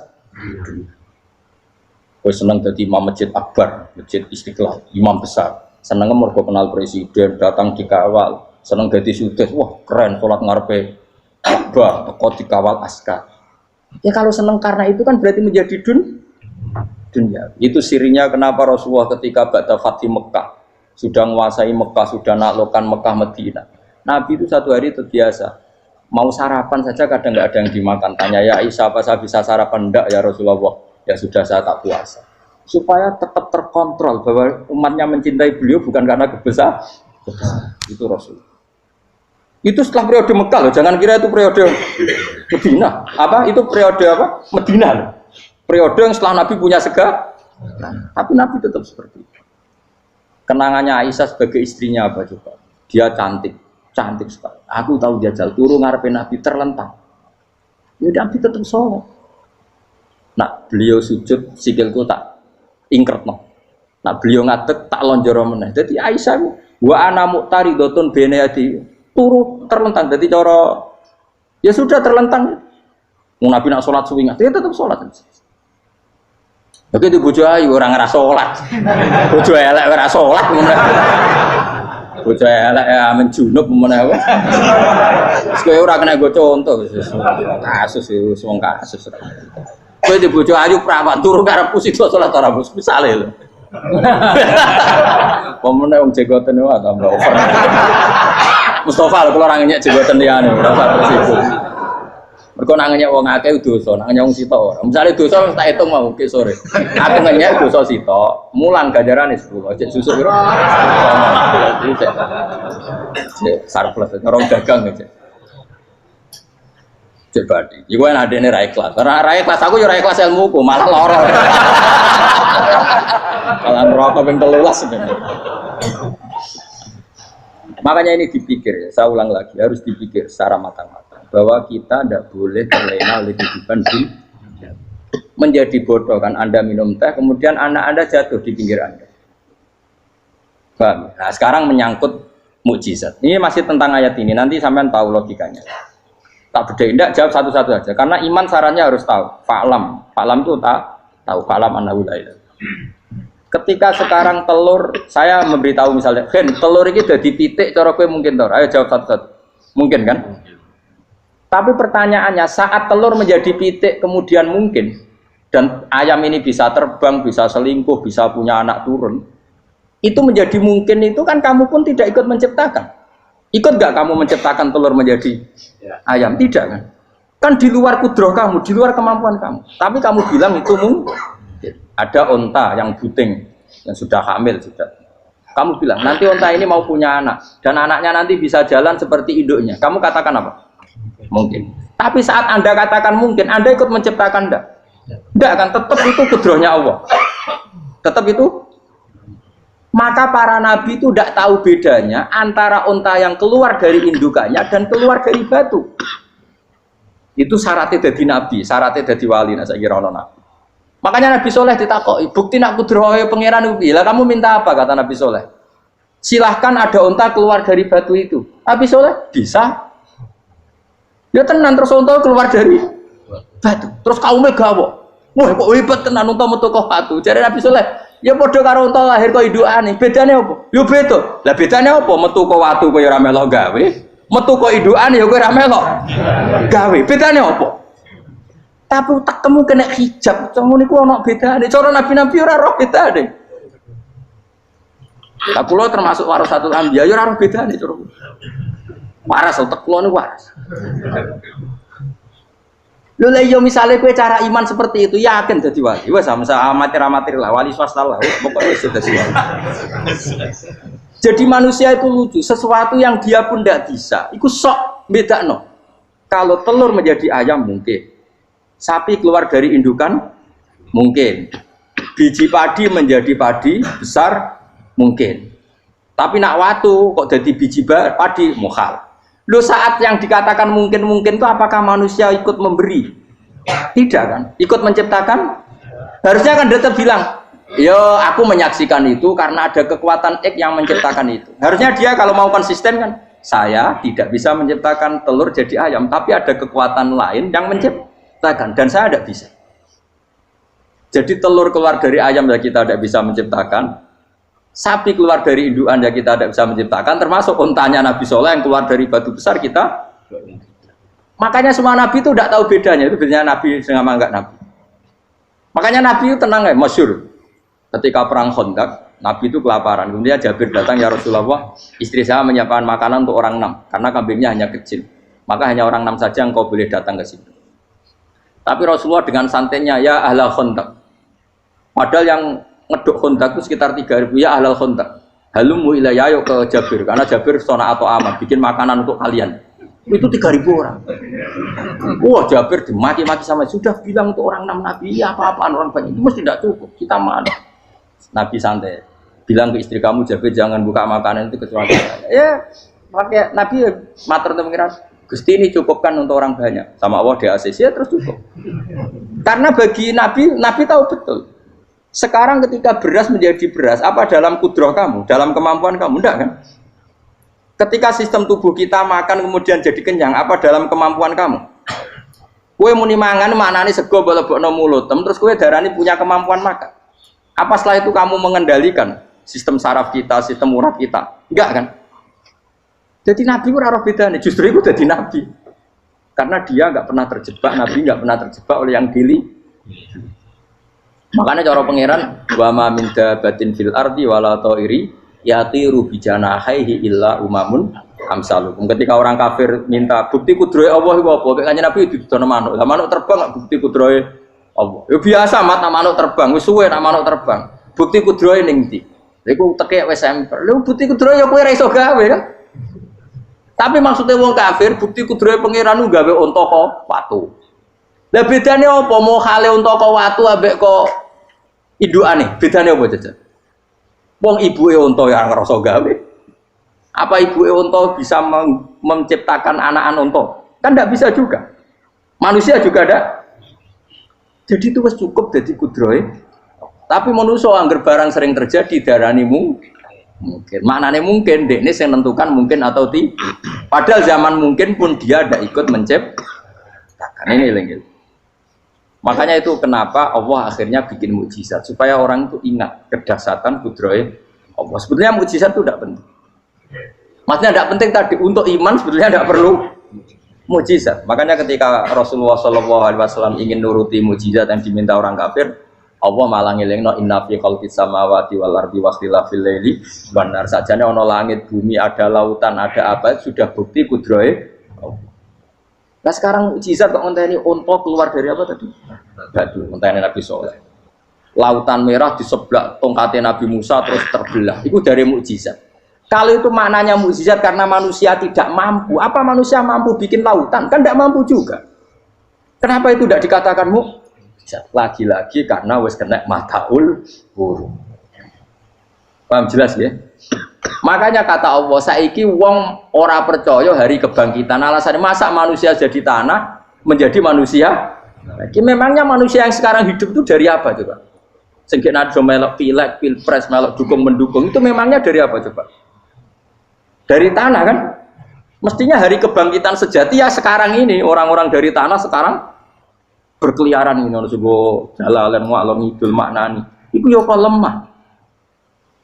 Gue seneng jadi imam masjid akbar, masjid Istiqlal, imam besar. Seneng mergo kenal presiden, datang dikawal. Seneng jadi sudes, wah keren, sholat ngarepe Ka'bah, teko dikawal askar. Ya kalau seneng karena itu kan berarti menjadi dunia. Itu sirinya kenapa Rasulullah ketika ba'da Fathi Mekah sudah menguasai Mekah, sudah naklukkan Mekah Madinah. Nabi itu satu hari terbiasa. Mau sarapan saja kadang nggak ada yang dimakan. Tanya ya Aisyah, apa saya bisa sarapan? Enggak ya Rasulullah. Ya sudah saya tak puasa. Supaya tetap terkontrol bahwa umatnya mencintai beliau bukan karena kebesaran. Itu Rasul. Itu setelah periode Mekah loh. Jangan kira itu periode Medina. Apa? Itu periode apa? Medina loh. Periode yang setelah Nabi punya segala. Tapi Nabi tetap seperti itu. Kenangannya Aisyah sebagai istrinya apa coba? Dia cantik sekali. Aku tahu dia jal turu ngarepin Nabi terlentang. Ya Nabi tetap sholat. Nak beliau sujud sikilku tak ingkretno. Nak beliau ngadeg tak lonjoro meneh. Jadi Aisyah wa ana muqtaridotun bene adi turu terlentang. Jadi cara ya sudah terlentang. Mun Nabi nak salat suwi dia tetap salat. Begitu bojo ayu ora ngrasa salat. Bojo elek ora salat meneh. Bojo elek amen junub meneh wae. Wis kowe ora kena go contoh kasus iki wong kasus. Kowe di bojo ayu prawan turu karepku sida salat ora bos misale lho. Pemenang wong jegoten wae tambah over. Mustafa lho kula ora ngenyek jegoten liyane, ora usah tersinggung. Mergo nak ngenyek wong akeh dosa, nak ngenyek wong sitok ora. Misale dosa tak hitung mau ke sore. Aku ngenyek dosa sitok, mulang ganjarane 10. Cek susuk piro? Cek surplus ngerong dagang cek. Cek badi. Iku ana adene ra ikhlas. Ora ikhlas aku ya ora ikhlas ilmuku, malah lara. Kalau ngerokok ping 13 sebenarnya. Makanya ini dipikir ya, saya ulang lagi harus dipikir secara matang-matang bahwa kita tidak boleh terlena oleh kehidupan dunia. Menjadi bodoh kan Anda minum teh, kemudian anak Anda jatuh di pinggir Anda. Paham? Nah sekarang menyangkut mukjizat. Ini masih tentang ayat ini, nanti sampean tahu logikanya. Tak beda, tidak jawab satu-satu aja. Karena iman sarannya harus tahu. Fa'lam itu tahu. Fa'lam annahu la ilaha. Ketika sekarang telur, saya memberitahu misalnya, Hen, telur ini udah dipitik, cara kowe mungkin tor. Ayo jawab satu-satu. Mungkin kan? Tapi pertanyaannya, saat telur menjadi pitik kemudian mungkin, dan ayam ini bisa terbang, bisa selingkuh, bisa punya anak turun, itu menjadi mungkin itu kan kamu pun tidak ikut menciptakan. Ikut gak kamu menciptakan telur menjadi ayam? Tidak kan? Kan di luar kudroh kamu, di luar kemampuan kamu. Tapi kamu bilang itu mungkin. Ada onta yang buting, yang sudah hamil sudah. Kamu bilang nanti onta ini mau punya anak dan anaknya nanti bisa jalan seperti induknya. Kamu katakan apa? Mungkin. Tapi saat Anda katakan mungkin, Anda ikut menciptakan enggak? Enggak kan? Tetap itu kudrohnya Allah. Tetap itu. Maka para nabi itu tidak tahu bedanya antara onta yang keluar dari indukannya dan keluar dari batu. Itu syaratnya jadi nabi, syaratnya jadi wali. Nah, saya kira nabi. Makanya Nabi Soleh ditakoki, bukti nak kudrohe pangeran ubi. Lah kamu minta apa kata Nabi Soleh? Silahkan ada unta keluar dari batu itu. Nabi Soleh bisa. Ya tenan terus unta keluar dari batu. Terus kaumnya gawo. Wah kok hebat tenan unta metu kok batu. Jare Nabi Soleh, ya padha karo unta lahir kok indukane. Bedane apa? Ya beda. Lah bedane apa? Metu kok watu kok ya ora melok gawe. Metu kok indukane ya kowe ora melok gawe. Bedane apa? Tapi tak temu kena hijab, cuma niku ana bedane. Cara nabi-nabi ora roh bedane. Lah kula termasuk warasatul anbiya ya ora roh bedane cara. Waras utek kula niku waras. Lho lha yo misale kowe cara iman seperti itu yakin dadi wali. Wes sama amatir-amatir lah wali swasta lah. Pokoke wis dadi wali. Jadi manusia itu lucu, sesuatu yang dia pun tidak bisa. Iku sok bedakno. Kalau telur menjadi ayam mungkin. Sapi keluar dari indukan mungkin, biji padi menjadi padi besar mungkin, tapi nak watu kok jadi biji padi mukhal. Lo saat yang dikatakan mungkin itu apakah manusia ikut memberi? Tidak kan? Ikut menciptakan? Harusnya kan tetap bilang, yo aku menyaksikan itu karena ada kekuatan X yang menciptakan itu. Harusnya dia kalau mau konsisten kan, saya tidak bisa menciptakan telur jadi ayam, tapi ada kekuatan lain yang menciptakan. Dan saya tidak bisa. Jadi telur keluar dari ayam ya kita tidak bisa menciptakan. Sapi keluar dari indukan ya kita tidak bisa menciptakan. Termasuk untanya Nabi Soleh yang keluar dari batu besar kita. Makanya semua Nabi itu tidak tahu bedanya. Itu bedanya Nabi sama enggak Nabi. Makanya Nabi itu tenang ya, masyhur. Ketika perang Khandaq, Nabi itu kelaparan. Kemudian Jabir datang, ya Rasulullah, istri saya menyiapkan makanan untuk orang 6 karena kambingnya hanya kecil. Maka hanya orang 6 saja yang kau boleh datang ke sini. Tapi Rasulullah dengan santainya, ya ahlal Khandaq. Padahal yang ngeduk Khandaq itu sekitar 3.000, ya ahlal Khandaq. Halumu ilayya ayo ke Jabir, karena Jabir sona atau amat, bikin makanan untuk kalian. Itu 3.000 orang. Wah Jabir dimaki-maki sama, sudah bilang untuk orang 6 Nabi, ya apa-apaan orang banyak, itu mesti tidak cukup, kita mana. Nabi santai, bilang ke istri kamu, Jabir jangan buka makanan itu kecuali saya. Ya, pakai Nabi matur untuk pengiran. Gusti ini cukupkan untuk orang banyak. Sama Allah di ACC ya terus cukup. Karena bagi Nabi, Nabi tahu betul. Sekarang ketika beras menjadi beras, apa dalam kudroh kamu? Dalam kemampuan kamu? Enggak kan? Ketika sistem tubuh kita makan kemudian jadi kenyang, apa dalam kemampuan kamu? Kue muni mangan maknane sego bolebokno mulut, terus kue darani punya kemampuan makan. Apa setelah itu kamu mengendalikan sistem saraf kita, sistem urat kita? Enggak kan? Jadi Nabi itu raro beda nih, justru itu jadi Nabi. Karena dia nggak pernah terjebak, Nabi nggak pernah terjebak oleh yang dili. Makanya cara pangeran wa ma min dabatin fil ardi wala ta'iri yatiru bijanahihi illa umamun amsalukum. Ketika orang kafir minta bukti kudrohe Allah iku apa? Kanjeng Nabi didono manuk. Lah manuk terbang bukti kudrohe Allah. Ya biasa mat manuk terbang, wis suwe nak manuk terbang. Bukti kudrohe ning ndi? Iku tekek wis semper. Lha bukti kudrohe ya kowe ra iso gawe kan? Tapi maksudnya wong kafir bukti kudrohe pangeran gawe unta kok watu. Lah bedane apa mau khale unta kok watu ambek kok indukane? Bedane apa jajan? Wong ibuke unta ya ngrasa gawe. Apa ibuke unta bisa menciptakan anak-anak unta? Kan enggak bisa juga. Manusia juga ada. Jadi itu wis cukup dadi kudrohe. Tapi manusia angger barang sering terjadi darani mungkin. Maknane mungkin dekne sing nentukan mungkin atau tidak. Padahal zaman mungkin pun dia ada ikut menciptakan. Ini lagi. Makanya itu kenapa Allah akhirnya bikin mukjizat supaya orang itu ingat kedahsyatan kudrohe Allah. Sebetulnya mukjizat itu tidak penting. Maksudnya tidak penting tadi untuk iman sebetulnya tidak perlu mukjizat. Makanya ketika Rasulullah SAW ingin nuruti mukjizat yang diminta orang kafir, Allah malah ngelingno inna fi khalqis samawati wal ardi wakhtilafil laili wan nar. Sajane ana langit, bumi, ada lautan, ada apa sudah bukti kudrohe Allah. Nah sekarang mukjizat kok ngenteni unta keluar dari apa tadi? Batu, ngenteni Nabi Soleh. Lautan merah di sebelah tongkatnya Nabi Musa terus terbelah. Itu dari mukjizat. Kalau itu maknanya mukjizat karena manusia tidak mampu. Apa manusia mampu bikin lautan? Kan tidak mampu juga. Kenapa itu tidak dikatakan mukjizat? Lagi-lagi karena wis kena mataul huruf. Paham jelas ya? Makanya kata Allah, saiki wong ora percaya hari kebangkitan. Alasannya masa manusia jadi tanah menjadi manusia? Jadi memangnya manusia yang sekarang hidup itu dari apa coba? Sengke nado melok pilek, pilpres, melok dukung mendukung itu memangnya dari apa coba? Dari tanah kan? Mestinya hari kebangkitan sejati ya sekarang ini orang-orang dari tanah sekarang berkeliaran ini harus go jalalan ngalor ngidul maknani. Iku yo kok lemah.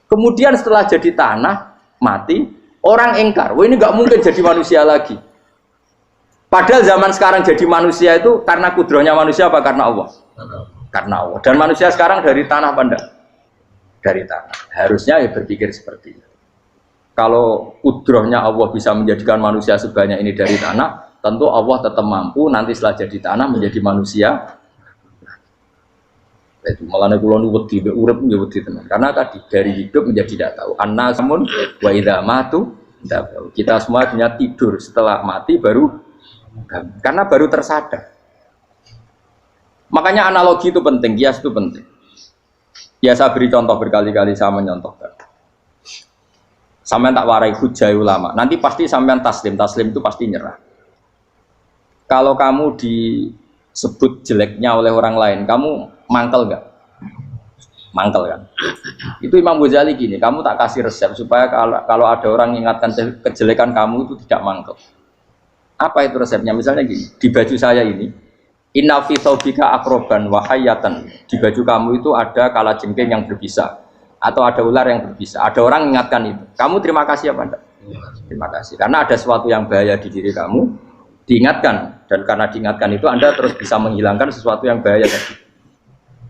Kemudian setelah jadi tanah, mati, orang engkar. Wah ini nggak mungkin jadi manusia lagi. Padahal zaman sekarang jadi manusia itu karena kudrohnya manusia apa karena Allah? Karena Allah. Dan manusia sekarang dari tanah apa enggak? Dari tanah. Harusnya ya berpikir seperti itu. Kalau kudrohnya Allah bisa menjadikan manusia sebanyak ini dari tanah, tentu Allah tetap mampu nanti setelah jadi tanah menjadi manusia. Itu malah kula nu wedi urip ya wedi tenan. Karena tadi dari hidup menjadi tidak tahu. Annasamun wa idza matu kita semua hanya tidur setelah mati baru karena baru tersadar. Makanya analogi itu penting, kias itu penting. Biasa beri contoh berkali-kali saya menyontohkan. Sampean tak warai hujah ulama. Nanti pasti sampean taslim itu pasti nyerah. Kalau kamu disebut jeleknya oleh orang lain, kamu mangkel nggak? Mangkel kan? Itu Imam Ghazali gini, kamu tak kasih resep supaya kalau ada orang mengingatkan kejelekan kamu itu tidak mangkel. Apa itu resepnya? Misalnya gini, di baju saya ini, inna fi thawbika akroban wahayatan. Di baju kamu itu ada kalajengking yang berbisa, atau ada ular yang berbisa. Ada orang mengingatkan itu. Kamu terima kasih apa enggak? Terima kasih. Karena ada sesuatu yang bahaya di diri kamu, diingatkan. Dan karena diingatkan itu Anda terus bisa menghilangkan sesuatu yang bahaya tadi.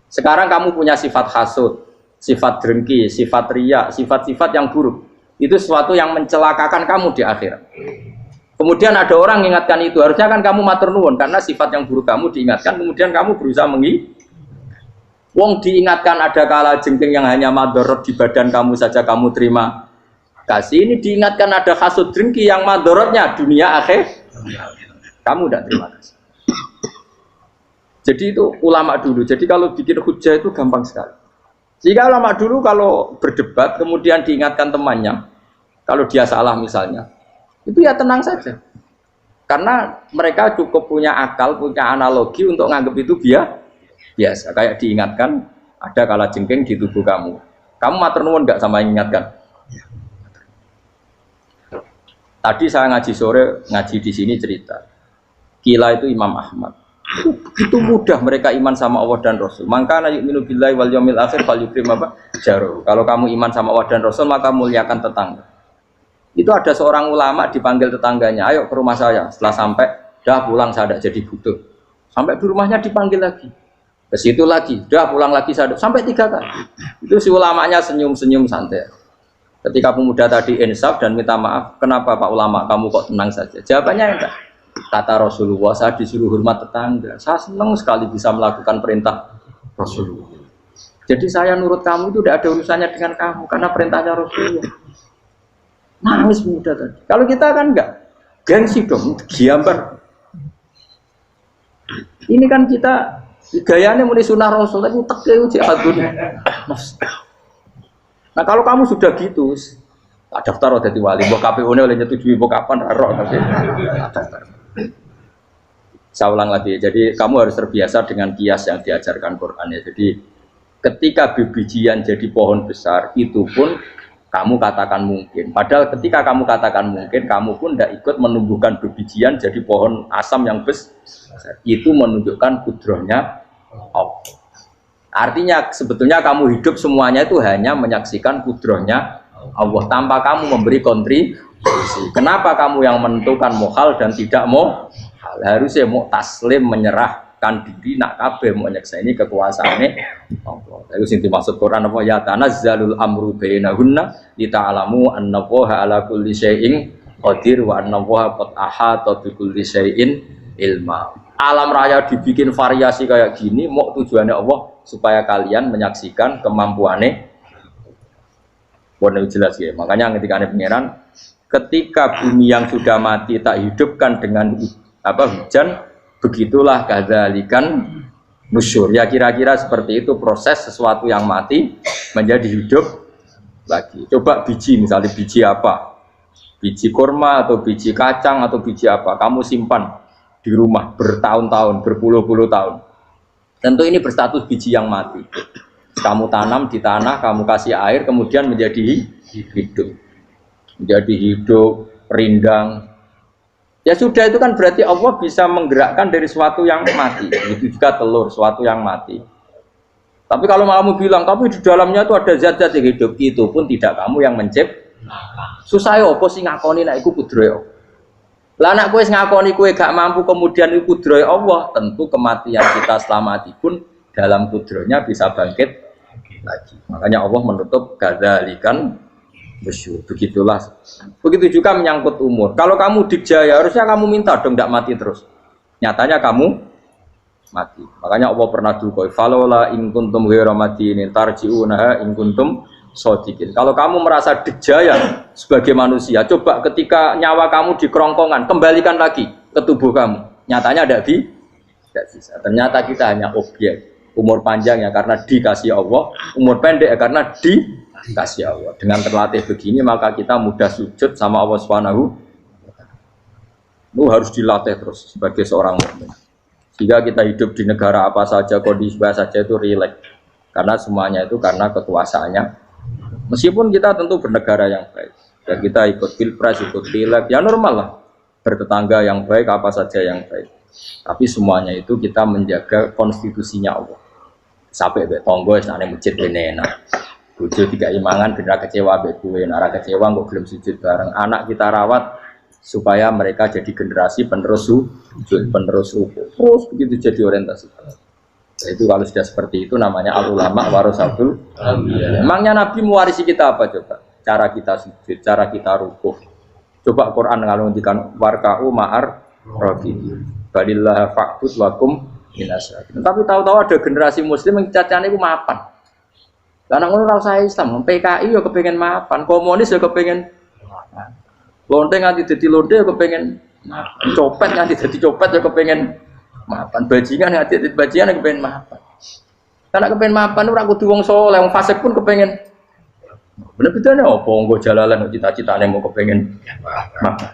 Sekarang kamu punya sifat hasud, sifat dengki, sifat riya, sifat-sifat yang buruk. Itu sesuatu yang mencelakakan kamu di akhirat. Kemudian ada orang mengingatkan itu, harusnya kan kamu matur nuwun karena sifat yang buruk kamu diingatkan, kemudian kamu berusaha Wong diingatkan ada kala jengking yang hanya madorot di badan kamu saja kamu terima kasih. Ini diingatkan ada hasud dengki yang madorotnya dunia akhir, kamu tidak terima kasih. Jadi itu ulama dulu. Jadi kalau bikin hujah itu gampang sekali. Jika ulama dulu kalau berdebat kemudian diingatkan temannya, kalau dia salah misalnya, itu ya tenang saja. Karena mereka cukup punya akal, punya analogi untuk nganggap itu biasa. Kayak diingatkan ada kalajengking di tubuh kamu. Kamu matur nuwun nggak sama yang ingatkan? Tadi saya ngaji sore, ngaji di sini cerita. Kila itu Imam Ahmad. Itu mudah mereka iman sama Allah dan Rasul. Maka yu'minu billahi wal yaumil akhir falyukrim apa? Jaru. Kalau kamu iman sama Allah dan Rasul maka muliakan tetangga. Itu ada seorang ulama dipanggil tetangganya, ayo ke rumah saya. Setelah sampai, dah pulang saya tidak jadi butuh. Sampai di rumahnya dipanggil lagi. Ke situ lagi, udah pulang lagi sampai 3 kali. Itu si ulamanya senyum-senyum santai. Ketika pemuda tadi insaf dan minta maaf, kenapa Pak Ulama kamu kok tenang saja? Jawabannya enggak. Kata Rasulullah, saya disuruh hormat tetangga. Saya senang sekali bisa melakukan perintah Rasulullah. Jadi saya nurut kamu itu tidak ada urusannya dengan kamu karena perintahnya Rasulullah. Nangis pemuda tadi. Kalau kita kan enggak, gengsi dong, giambar. Ini kan kita gayanya mulai sunnah Rasul tapi tekeu jihadun. Nah kalau kamu sudah gitu, tak daftar jadi wali. Mbok KPU-ne oleh nyetujui mbok kapan roh tapi daftar. Saya ulang lagi. Jadi kamu harus terbiasa dengan kias yang diajarkan Quran ya. Jadi ketika bijian jadi pohon besar itu pun kamu katakan mungkin. Padahal ketika kamu katakan mungkin, kamu pun tidak ikut menumbuhkan bijian jadi pohon asam yang besar. Itu menunjukkan kudrohnya Allah. Artinya sebetulnya kamu hidup semuanya itu hanya menyaksikan kudrohnya Allah tanpa kamu memberi kontribusi. Kenapa kamu yang menentukan mohal dan tidak mau? Harusnya mau taslim menyerahkan diri nak kabeh mau nyekseni kekuasaane Allah. Itu sing dimaksud Quran apa ya tanazzalul amru bainahunna lita'lamu annallaha ala kulli syai'in qadir wa annallaha qad ahata bi kulli syai'in ilma. Alam raya dibikin variasi kayak gini mau tujuannya Allah supaya kalian menyaksikan kemampuannya. Boleh jelas ya. Makanya ketika ada pangeran, ketika bumi yang sudah mati tak hidupkan dengan hujan, begitulah kadzalikan nusyur. Ya kira-kira seperti itu proses sesuatu yang mati menjadi hidup lagi. Coba biji, misalnya biji apa? Biji kurma atau biji kacang atau biji apa? Kamu simpan di rumah bertahun-tahun, berpuluh-puluh tahun. Tentu ini berstatus biji yang mati. Kamu tanam di tanah, kamu kasih air, kemudian menjadi hidup. Menjadi hidup, rindang. Ya sudah, itu kan berarti Allah bisa menggerakkan dari sesuatu yang mati. Itu juga telur, sesuatu yang mati. Tapi kalau kamu bilang, tapi di dalamnya itu ada zat-zat yang hidup, itu pun tidak kamu yang menciptakan. Susah ya, apa sih ngakoni nak iku kudrohe. Lah anak kowe ngakoni kowe gak mampu kemudian iku kudrohe Allah, tentu kematian kita setelah mati pun dalam kudrohnya bisa bangkit lagi. Makanya Allah menutup kadzalikan nusyur. Begitulah. Begitu juga menyangkut umur. Kalau kamu dijaya harusnya kamu minta dong tidak mati terus. Nyatanya kamu mati. Makanya Allah pernah duga, "Falola in kuntum ghairu madinin tarji'unaha in kuntum shodiqin." Kalau kamu merasa dijaya sebagai manusia, coba ketika nyawa kamu di kerongkongan, kembalikan lagi ke tubuh kamu. Nyatanya tidak bisa. Ternyata kita hanya objek. Umur panjang ya karena dikasih Allah, umur pendek ya karena dikasih Allah. Dengan terlatih begini maka kita mudah sujud sama Allah Subhanahu. Itu harus dilatih terus sebagai seorang mukmin. Sehingga kita hidup di negara apa saja, kondisi apa saja itu rileks. Karena semuanya itu karena kekuasaannya. Meskipun kita tentu bernegara yang baik. Dan kita ikut pilpres, ikut pileg, ya normal lah. Bertetangga yang baik, apa saja yang baik. Tapi semuanya itu kita menjaga konstitusinya Allah. Sampai be tonggo senane masjid bene enak. Bojo tiga imangan bener kecewa be kuwe, nara kecewa kok belum sujud bareng. Anak kita rawat supaya mereka jadi generasi penerus sujud, penerus ruku. Terus begitu jadi orientasi. Itu kalau sudah seperti itu namanya al-ulama warasatul anbiya. Emangnya Nabi mewarisi kita apa coba? Cara kita sujud, cara kita ruku. Coba Quran ngalundikan warka'u ma'ar rakiin. Balillah fa'bud wakum minasyakirin. Tapi tahu-tahu ada generasi muslim yang cacane iku mapan. Lah nek ngono ora usah Islam, PKI yo kepengin mapan, komunis yo kepengin mapan. Lonte nganti dadi lonte yo kepengin mapan. Copet nganti dadi copet yo kepengin mapan. Bajingan nganti dadi bajingan yo kepengin mapan. Karena kepengin mapan ora kudu wong saleh, wong fasik pun kepengin. Bener bedane apa nggo jalalan cita-citane mau kepengin mapan.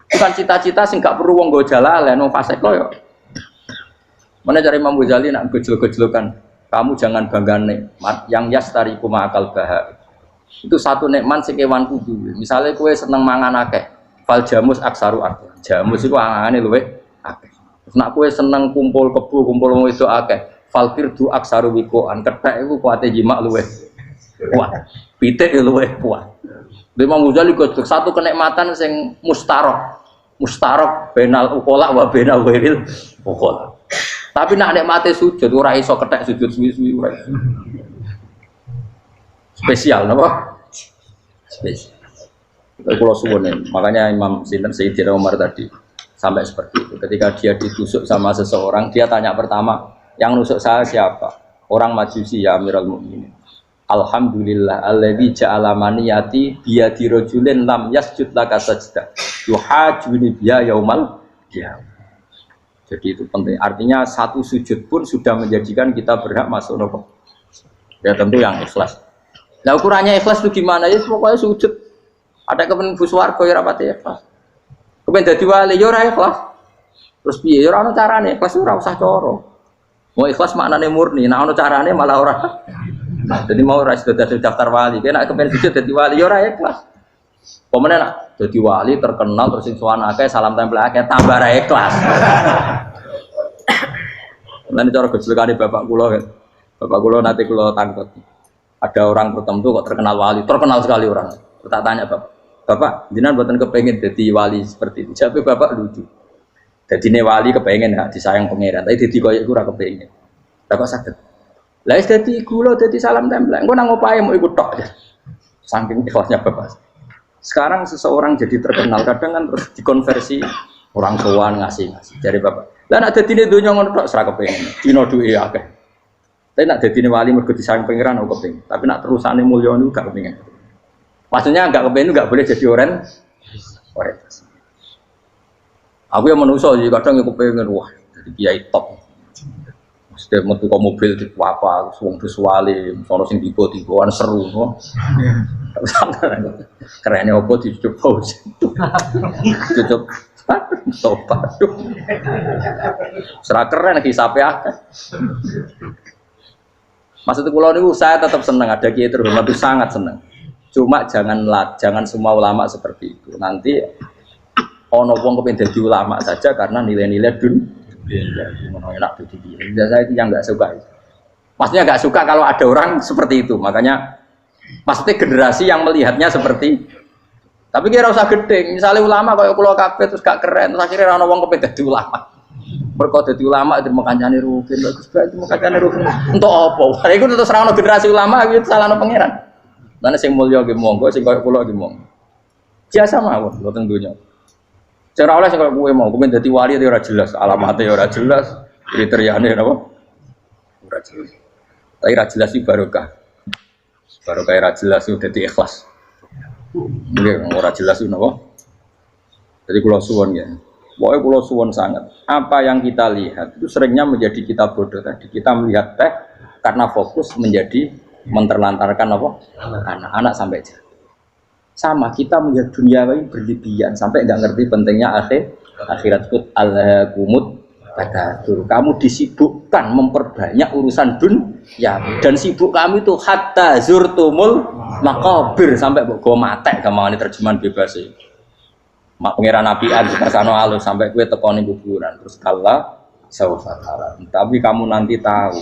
Bukan cita-cita sing gak perlu wong nggo jalalan, wong fasik kok yo. Mana cari Imam Ghazali nak gejol-gejolokan, kamu jangan bangga nikmat yang yastariku ma'akal bahar. Itu satu nikmat sing kewan kudu. Misalnya kowe seneng mangan akeh, fal jamus aksaru akeh. Jamus iku angane luwih akeh. Terus nak kowe seneng kumpul kebu, kumpul wong itu akeh, fal firdu aksaru wikoan. Kethek iku kuwate jimak luwih kuat. Pitik luwih kuat. Imam Ghazali gojlok satu kenikmatan sing mustarok. Mustarok benal ukola wa benal wiril ukola. Tapi nak mati sujud ora iso kethek sujud suwi-suwi ora. Spesial napa? Spesial. Kalau suwun makanya Imam Sinten Sayyidina Umar tadi sampai seperti itu. Ketika dia ditusuk sama seseorang, dia tanya pertama, yang nusuk saya siapa? Orang Majusi ya Amirul Mukminin. Alhamdulillah alladzi ja'ala maniyati biyadi rajulin lam yasjud laka sajdah. Yuhajuni biya yaumal qiyamah. Jadi itu penting. Artinya satu sujud pun sudah menjadikan kita berhak masuk neraka. Ya tentu yang ikhlas. Nah ukurannya ikhlas itu gimana? Ya pokoknya sujud. Ada kepen buswarga ya rapati ikhlas. Kepen dadi wali ya ora ikhlas. Terus piye ya ora ono carane, ikhlas ora usah cara. Mau ikhlas maknane murni, nek ono carane malah ora. Jadi mau ora sudah daftar wali, kena kepen sujud dadi wali ya ora ikhlas. Pemene nak dadi wali terkenal terus sing sowan akeh salam tempel akeh tambah ra ikhlas. Lan cara gejolakane bapak kula kan. Bapak kula nanti kula tangkep. Ada orang tertentu kok terkenal wali, terkenal sekali orang. Tak tanya Bapak, jenengan mboten kepengin dadi wali seperti itu. Jawabe bapak lucu. Dadine wali kepengin hak disayang pangeran, tapi dadi koyo iku ora kepengin. Bapak saged. Lah wis dadi kula dadi salam tempel. Engko nang opahe mau ikut tok. Saking ikhlasnya bapak. Sekarang seseorang jadi terkenal kadang kan terus dikonversi orang sowan ngasih dari bapak. Lah nek dadine donya ngono tok ora kepengin. Dina duwe akeh. Tapi nak dadine wali mergo disayang pangeran aku kepengin. Tapi nak terusane mulya niku gak kepengin. Maksudnya enggak kepengin enggak boleh jadi orang. Aku yang manusia jadi kadang aku pengen wah jadi kiai top. Setiap metu ke mobil di apa, wong visuale, sono sing tiba-tibaan seru, no. Kerennya apa dicucuk pause, cucuk, tobat, serah keren lagi sampai akeh. Maksudnya kalau ini saya tetap senang ada kiai terhormat itu sangat senang. Cuma jangan semua ulama seperti itu. Nanti ono wong kepen dadi ulama saja karena nilai-nilai enak dadi. Saya itu yang enggak suka. Maksudnya enggak suka kalau ada orang seperti itu. Makanya maksudnya generasi yang melihatnya seperti tapi kira usah gede. Misalnya ulama kayak kula kabeh terus gak keren, terus akhirnya ono wong kepen dadi ulama. Mergo dadi ulama itu makancane rugen, bagus banget makancane rugen. Untuk apa? Wah, iku terus ra ono generasi ulama iki salahno pangeran. Lan sing mulya nggih monggo, sing kaya kula nggih monggo. Biasa mawon mboten donya. Cara oleh sing kaya kowe mau, kowe dadi wali ora jelas, alamate ora jelas, kriteriane napa? Ora jelas. Tapi ora jelas iki barokah. Barokah ora jelas itu dadi ikhlas. Nggih, ora jelas itu napa? Jadi kula suwun ya. Pokoknya kula suwun sangat. Apa yang kita lihat itu seringnya menjadi kita bodoh tadi. Kita melihat teh karena fokus menjadi menterlantarkan apa? Anak-anak sampai jatuh. Sama kita melihat dunia ini berlebihan sampai nggak ngerti pentingnya akhirat itu alhaqumut takatsur. Kamu disibukkan memperbanyak urusan dunia dan sibuk kami itu hatta zurtumul maqabir sampai go matek gampangane terjemahan bebas e. Mak pangeran nabian kasano alus sampai kowe tekoni kuburan terus kala saufa tara. Tapi kamu nanti tahu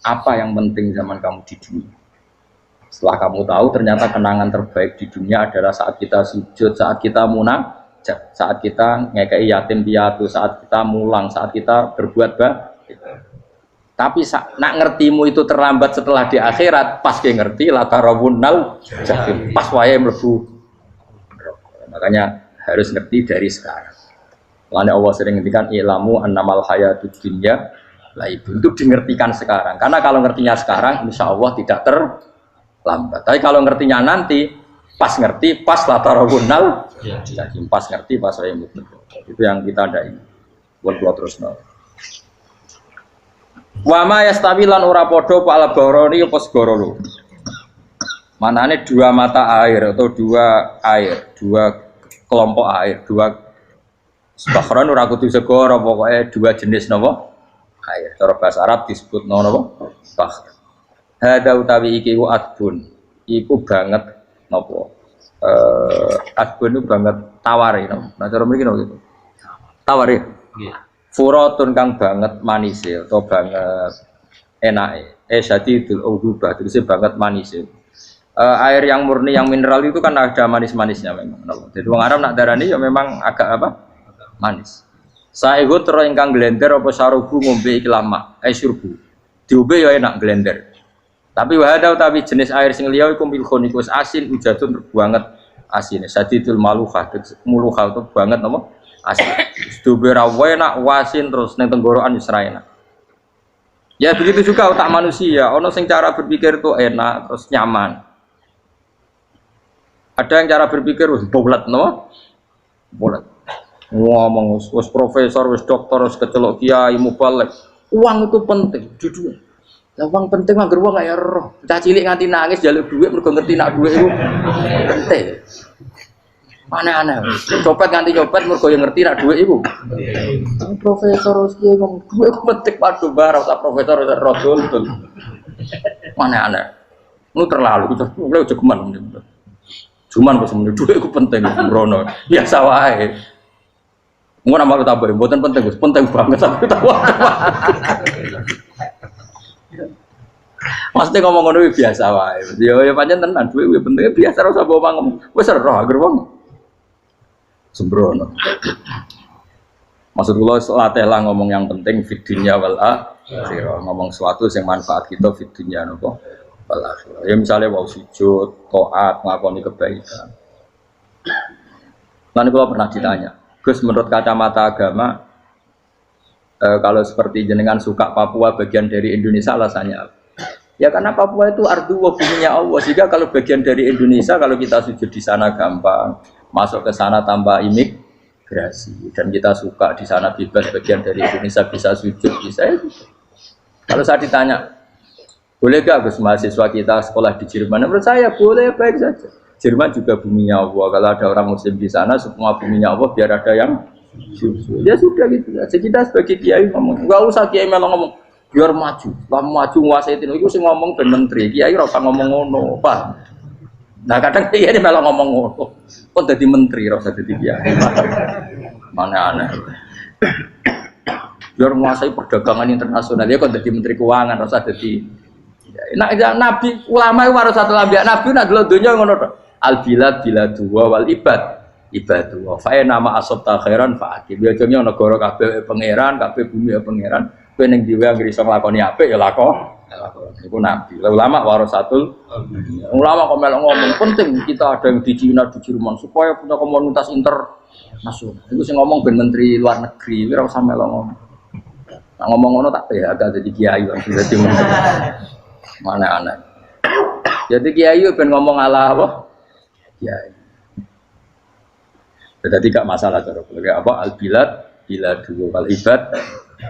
apa yang penting zaman kamu di dunia. Setelah kamu tahu ternyata kenangan terbaik di dunia adalah saat kita sujud, saat kita munajat, saat kita ngekei yatim piatu, saat kita mulang, saat kita berbuat baik. Tapi nak ngertimu itu terlambat setelah di akhirat, pas dia ngerti latarawunnal jahim, pas wae mlebu. Makanya harus ngerti dari sekarang. Lalu Allah sering ngendikan ilamu annamal hayatud dunya laib, untuk dimengertikan sekarang. Karena kalau ngertinya sekarang, insya Allah tidak terlambat. Tapi kalau ngertinya nanti, pas ngerti, pas latarawunnal, pas ngerti, pas saya mutlak. Itu yang kita ada ini. Buat terus no. Wama yastawilan ora podo pala boroni apa segorolo. Manane dua mata air atau dua air, dua kelompok air, dua bahron ora kudu segoro, pokoknya dua jenis napa? Air. Cara bahasa Arab disebut napa? Bahr. Hada utawi iki ku adbun. Iku banget napa? Adbun itu banget tawari napa? Nah cara mriki napa gitu. Tawari. Nggih. Furatun kang banget manis atau banget enake. Syadidul udubah, terus banget manis. Air yang murni yang mineral itu kan ada manis-manisnya memang. Jadi wong Arab nak darani ya memang agak apa? Manis. Saehu tero ingkang glender apa sarubu ngombe iki lama, syurbu. Diombe ya enak glender. Tapi wahada utawi jenis air sing liya iku milkhun iku asin ujatun banget asine. Sadidul maluhah, muluhah itu banget napa? Asin. Diombe ra enak wasin terus ning tenggorokan wis ra enak. Ya begitu juga otak manusia, ono sing cara berpikir itu enak terus nyaman. Ada yang cara berpikir wis bulet no? Bulet. Ngomong wis profesor, wis dokter, wis kecelok kiai mubalek. Uang itu penting, jujur. Lah uang penting anggar wong kaya roh. Cah cilik nganti nangis njaluk dhuwit mergo ngerti nak dhuwit iku penting. Aneh-aneh. Copet nganti copet mergo yang ngerti nak dhuwit iku. Profesor iki ngomong dhuwit penting padha bareng sak profesor rodol. Aneh-aneh. Lu terlalu mulai jegeman. Cuman kok semeneh dhuwit iku penting brono. Biasa wae. Ngono malu tambah mboten penting, Gus. Penting banget sampe tahu. Maksudnya ngomong ngono biasa wae. Ya pancen tenan dhuwit penting biasa ora usah bawa ngomong. Wis roh agar wong sembrono. Maksud kula latih lah ngomong yang penting fid dunya wal akhirah. Ngomong sesuatu yang manfaat kita fid dunya napa wal akhirah. Ya misalnya wau sujud, taat, ngakoni kebaikan. Lan kula pernah ditanya, Gus menurut kacamata agama kalau seperti jenengan suka Papua bagian dari Indonesia alasannya apa? Ya karena Papua itu ardu wa buminya Allah. Sehingga kalau bagian dari Indonesia kalau kita sujud di sana gampang. Masuk ke sana tanpa imigrasi dan kita suka di sana bebas bagian dari Indonesia bisa sujud bisa itu. Kalau saya ditanya boleh gak Gus mahasiswa kita sekolah di Jerman? Menurut saya boleh baik saja. Jerman juga buminya Allah. Kalau ada orang Muslim di sana semua buminya Allah biar ada yang sujud. Ya sudah gitu aja. Kita sebagai kiai ngomong nggak usah kiai malah ngomong biar maju, lah maju nguasai itu sih ngomong ben menteri kiai rasa ngomong ngono pak. Nah kadang kiai ini malah ngomong ngono. Kok jadi menteri rasa jadi kiai. Mana aneh. Biar menguasai perdagangan internasional dia kok jadi menteri keuangan rasa jadi. Nah nabi ulama itu harus satu nabi. Nabi nak dulu dunia ngono to. Al bilad biladu wal ibad ibadu. Fa nama asabta khairan fa akib. Biasanya negara kabeh pangeran, kabeh bumi pangeran. Kowe ning dhewe anggere iso nglakoni apik ya lakon. Iku nabi. Ulama warasatul ulama kok melok ngomong penting kita ada yang di Cina di Jerman supaya punya komunitas internasional. Itu sing ngomong ben menteri luar negeri ora usah melok ngomong. Nah, ngomong ngono tak ya agak jadi kiai kok dadi menteri. Mana aneh. Jadi kiai ben ngomong ala apa? Kiai. Jadi gak masalah cara apa al bilad biladu wal ibad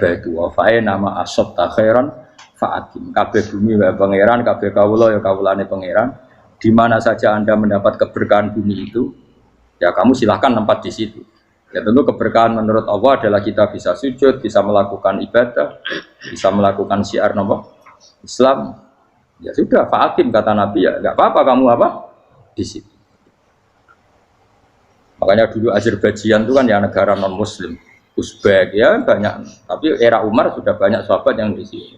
baitu wa fae nama asab ta khairan fa'atim. Kabeh bumi wae pangeran, kabeh kawula ya kawulane pangeran. Di mana saja Anda mendapat keberkahan bumi itu, ya kamu silahkan tempat di situ. Ya tentu keberkahan menurut Allah adalah kita bisa sujud, bisa melakukan ibadah, bisa melakukan syiar nama Islam. Ya sudah, fa'atim kata Nabi ya, enggak apa-apa kamu apa di situ. Makanya dulu Azerbaijan itu kan ya negara non Muslim. Uzbek ya banyak, tapi era Umar sudah banyak sahabat yang di sini.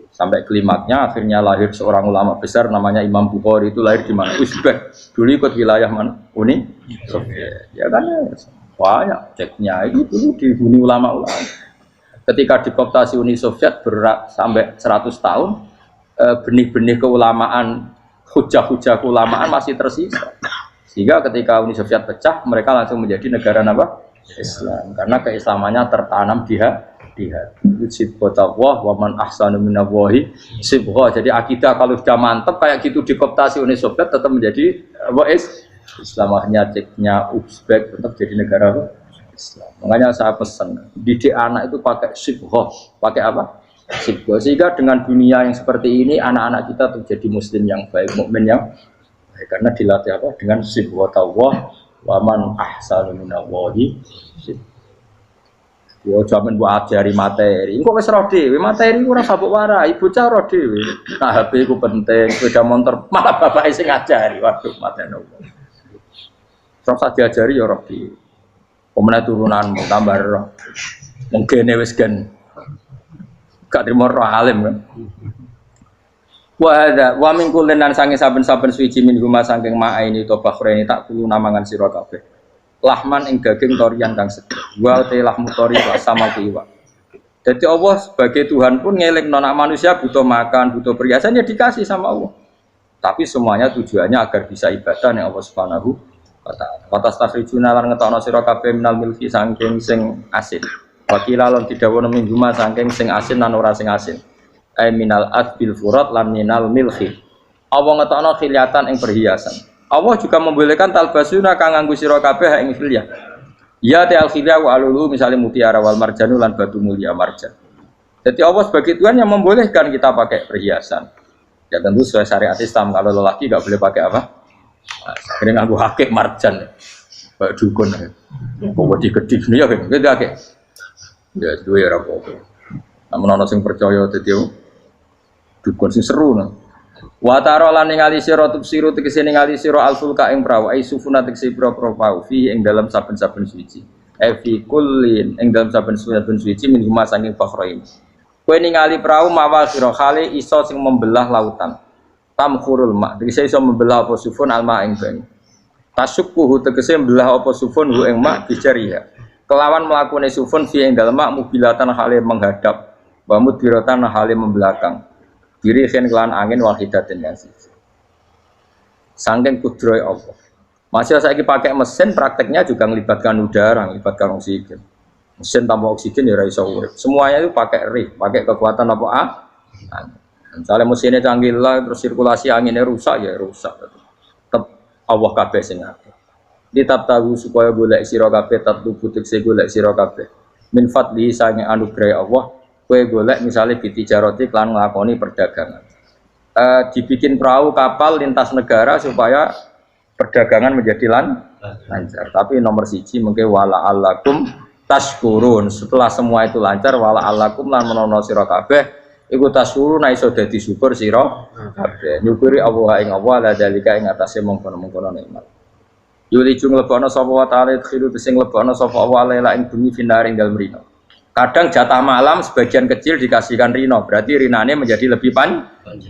Sampai klimaknya akhirnya lahir seorang ulama besar namanya Imam Bukhari itu lahir di mana? Uzbek. Dulu ikut wilayah mana? Uni Soviet. Ya kan ya, banyak ceknya itu dulu dihuni ulama-ulama. Ketika dikooptasi Uni Soviet sampai 100 tahun, benih-benih keulamaan, hujah-hujah keulamaan masih tersisa. Sehingga ketika Uni Soviet pecah, mereka langsung menjadi negara apa? Islam, karena keislamannya tertanam di hati. Sibghatullah wa man ahsanu minallahi sibghah. Jadi akidah kalau sudah mantap kayak gitu dikooptasi Uni Soviet tetap menjadi Islam. Akhirnya ceknya Uzbek tetap jadi negara Islam. Makanya saya pesan didik anak itu pakai sibghah, pakai apa? Sibghah. Sehingga dengan dunia yang seperti ini anak-anak kita terjadi Muslim yang baik, mukmin yang baik, karena dilatih apa? Dengan sibghatullah wa man ahsanu minallahi yo jaman buat ajari materi engko wis ro dhewe materi ora sabuk warai bocah ro dhewe nah HP ku penting sepeda motor malah bapake sing ngajari waduh mateni terus diajari yo ro dhewe pemene turunan tambah ro mungkin wis gen gak trimo ro alim kan wa min kullin lan sange saben-saben suci min huma saking ma'aini to bakhreni tak kulo namangan sira kabeh lahman ing daging torian kang seger. Wa te lahmu tori sama iwak. Jadi Allah sebagai Tuhan pun ngelek nona manusia butuh makan, butuh perhiasan ya dikasih sama Allah. Tapi semuanya tujuannya agar bisa ibadah ning Allah Subhanahu wa taala. Watas takhrijuna lan ngetokno sira kabeh minal milki saking sing asin. Wakila lan didhawuhna minggu ma saking sing asin lan ora sing asin. Ai minal adbil furat lan minal milki. Allah ngetokno khiliatan ing perhiasan. Allah juga membolehkan talbasuna kang nganggo sira kabeh ing khilyah. Ya ta'al khilya wa alulu misalnya mutiara wal marjanu lan batu mulia marjan. Jadi Allah sebagai Tuhan yang membolehkan kita pakai perhiasan. Ya tentu sesuai syariat Islam. Kalau lelaki nggak boleh pakai apa? Akhirnya nganggo hakik marjan. Kayak dukun. Kok digedhi ya kan? Gitu hakik. Ya itu ya rapopo. Namun ana sing percaya dadi dukun sing seru nah. Wa taro lan ningali sira tubsiru tegese ningali sira alfulka ing prahu ai sufuna tegese pro-pro pau fi ing dalam saben-saben suci fi kullin ing dalam saben-saben suci min huma saking fakhrain kowe ningali prahu mawal sira khali iso sing membelah lautan tamkhurul ma tegese iso membelah apa sufun alma ing banyu tasukkuhu tegese membelah apa sufun hu ing ma bijariha kelawan mlakune sufun fi ing dalem mak mubilatan hale menghadap wa mudbiratan hale membelakang diri khen kelan angin wahidatin yang siji. Sangking kudroy Allah. Masih saya pakai mesin, prakteknya juga melibatkan udara, melibatkan oksigen. Mesin tanpa oksigen ya iso urip. Semuanya itu pakai rig, pakai kekuatan apa misalnya mesinnya canggih lah, terus sirkulasi anginnya rusak ya rusak. Tetap Allah kabeh sing ngatur. Ditab tahu supaya golek sira kabeh tatlu butik se golek sira kabeh. Min fadli sange anugerah Allah. Kue golek misalnya bitijaroti klan ngelakoni perdagangan. Dibikin perahu kapal lintas negara supaya perdagangan menjadi lancar. Tapi nomor siji mungkin wala alakum tashkurun. Setelah semua itu lancar wala alakum lan menono sira kabeh iku tashkurun iso dadi syukur sira kabeh. Nyukuri Allah ing Allah la dalika ing atase mongkon-mongkon nikmat. Yuli jung lebokno sapa wa ta'ala khiru sing lebokno sapa Allah la ing bumi finaring dalem rino. Kadang jatah malam sebagian kecil dikasihkan rino, berarti rinane menjadi lebih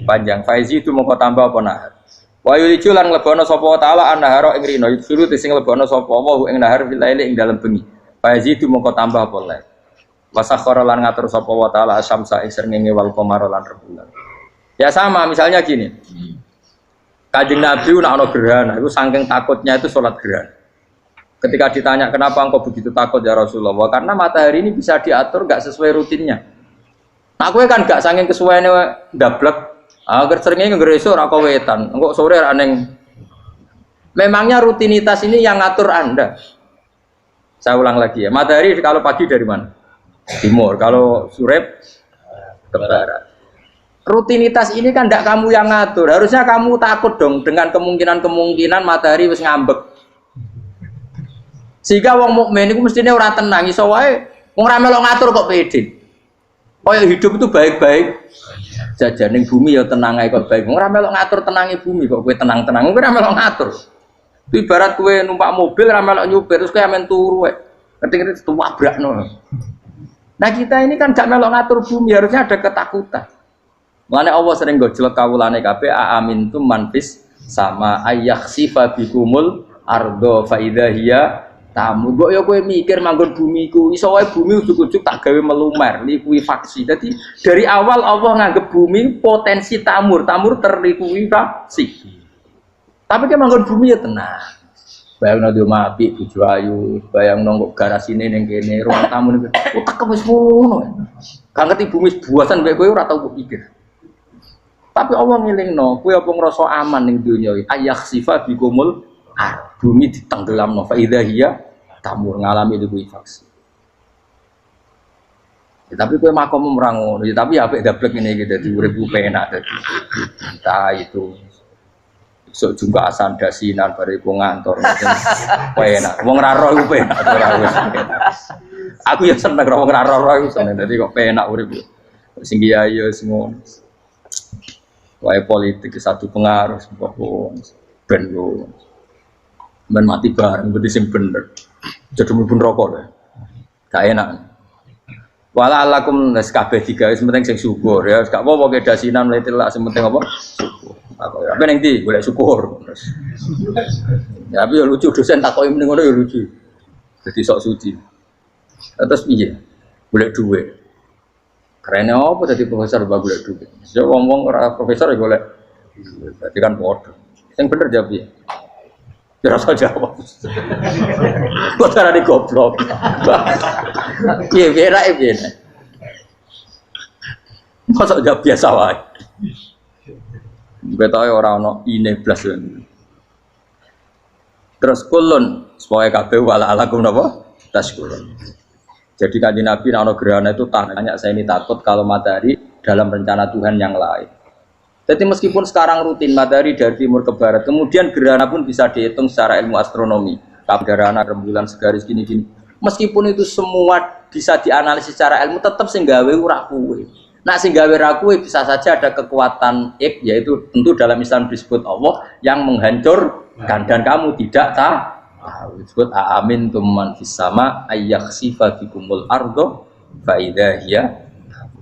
panjang. Faizi itu mongko tambah apa nahar. Wa yulicu lan lebono sapa taala annahara ing rino, yusuru sing lebono sapa wa ing nahar fil laili ing dalem bengi. Faizi itu mongko tambah apa lae. Wasakhara lan ngatur sapa wa taala asyamsa ing srengenge wal qamara lan rembulan. Ya sama, misalnya gini. Kanjeng Nabi nek ana gerhana, itu saking takutnya itu salat gerhana. Ketika ditanya kenapa engkau begitu takut ya Rasulullah, karena matahari ini bisa diatur nggak sesuai rutinnya. Aku kan nggak saking kesuaiannya dablek, agar seringnya ngeresur aku wetan, engkau sore aneh. Memangnya rutinitas ini yang ngatur Anda. Saya ulang lagi ya, matahari kalau pagi dari mana? Timur, kalau sore ke barat. Rutinitas ini kan tidak kamu yang ngatur, harusnya kamu takut dong dengan kemungkinan matahari wis ngambek. Sehingga wong mukmin iku mestine ora tenang iso wae wong ora melok ngatur kok pede. Kaya hidup itu baik-baik. Jajaning bumi ya tenang ae kok baik. Wong ora melok ngatur tenange bumi kok kowe tenang-tenang. Kowe ora melok ngatur. Itu ibarat kowe numpak mobil ora melok nyupir terus kowe amen turu wae. Ketik-ketik tuwabrakno. Nah kita ini kan gak melok ngatur bumi, harusnya ada ketakutan. Mulane Allah sering gojlek kawulane kabeh amintum manfis sama ayakhsifa bikumul ardo fa idza hiya tamu kok ya kowe mikir manggon bumi ku iso wae bumi ujug-ujug tak gawe melumer likuifaksi. Jadi dari awal Allah nganggep bumi potensi tamur terlikuifaksi. Tapi kan manggon bumi ya tenang. Bayangno di omah apik bojo ayu, bayangno kok garasine ning kene ruang tamu niku utek wis ngono. Gak ngerti bumi buasan kowe ora tau pikir. Tapi Allah ngilingno, kowe apa ngrasa aman ning donya iki? Ayakhsifa bikumul bumi ditenggelamno fa idza hiya tamur ngalami likuifaksi. Ya, tapi kowe makom ora ngono, ya, tapi apik dablek ngene iki dadi urip penak dadi. Entah itu sok jumpa asan dasinan bariku ngantor penak. Wong ora roh iku penak ora wis. Aku ya seneng wong ora roh iku seneng dadi kok penak urip. Sing kiai ya semua. Wae politik satu pengaruh sebab ben yo men mati bareng berarti sing bener. Jadi mlebu neraka lho. Gak enak. Wala alakum nes kabeh digawe penting sing syukur ya. Gak apa-apa ke dasinan mletilak sing penting apa? Syukur. Apa ning ndi golek syukur. Ya tapi yo lucu dosen takoki mending ngono yo lucu. Jadi sok suci. Terus piye? Golek duit. Kerennya apa tadi profesor mbak golek duit? Saya ngomong orang profesor ya golek. Berarti kan bodoh. Yang bener jawab ya. Ya rasa jawab. Kok cara di goblok. Iya biasa. Masa jawab biasa wae. Betawe ora ono ine blas. Terus kulun supaya kabeh wala alakum napa? Taskulun. Jadi kanjeng Nabi ana gerhana itu tanya saya ini takut kalau matahari dalam rencana Tuhan yang lain. Jadi meskipun sekarang rutin matahari dari timur ke barat, kemudian gerhana pun bisa dihitung secara ilmu astronomi. Gerhana rembulan segaris gini-gini. Meskipun itu semua bisa dianalisis secara ilmu, tetap sing gawe ora kuwe. Nah sing gawe ra kuwe bisa saja ada kekuatan yaitu tentu dalam Islam disebut Allah yang menghancurkan dan kamu tidak tahu. Disebut amin tumman fis sama ayyakhsifa bikumul ardo fa idza hiya.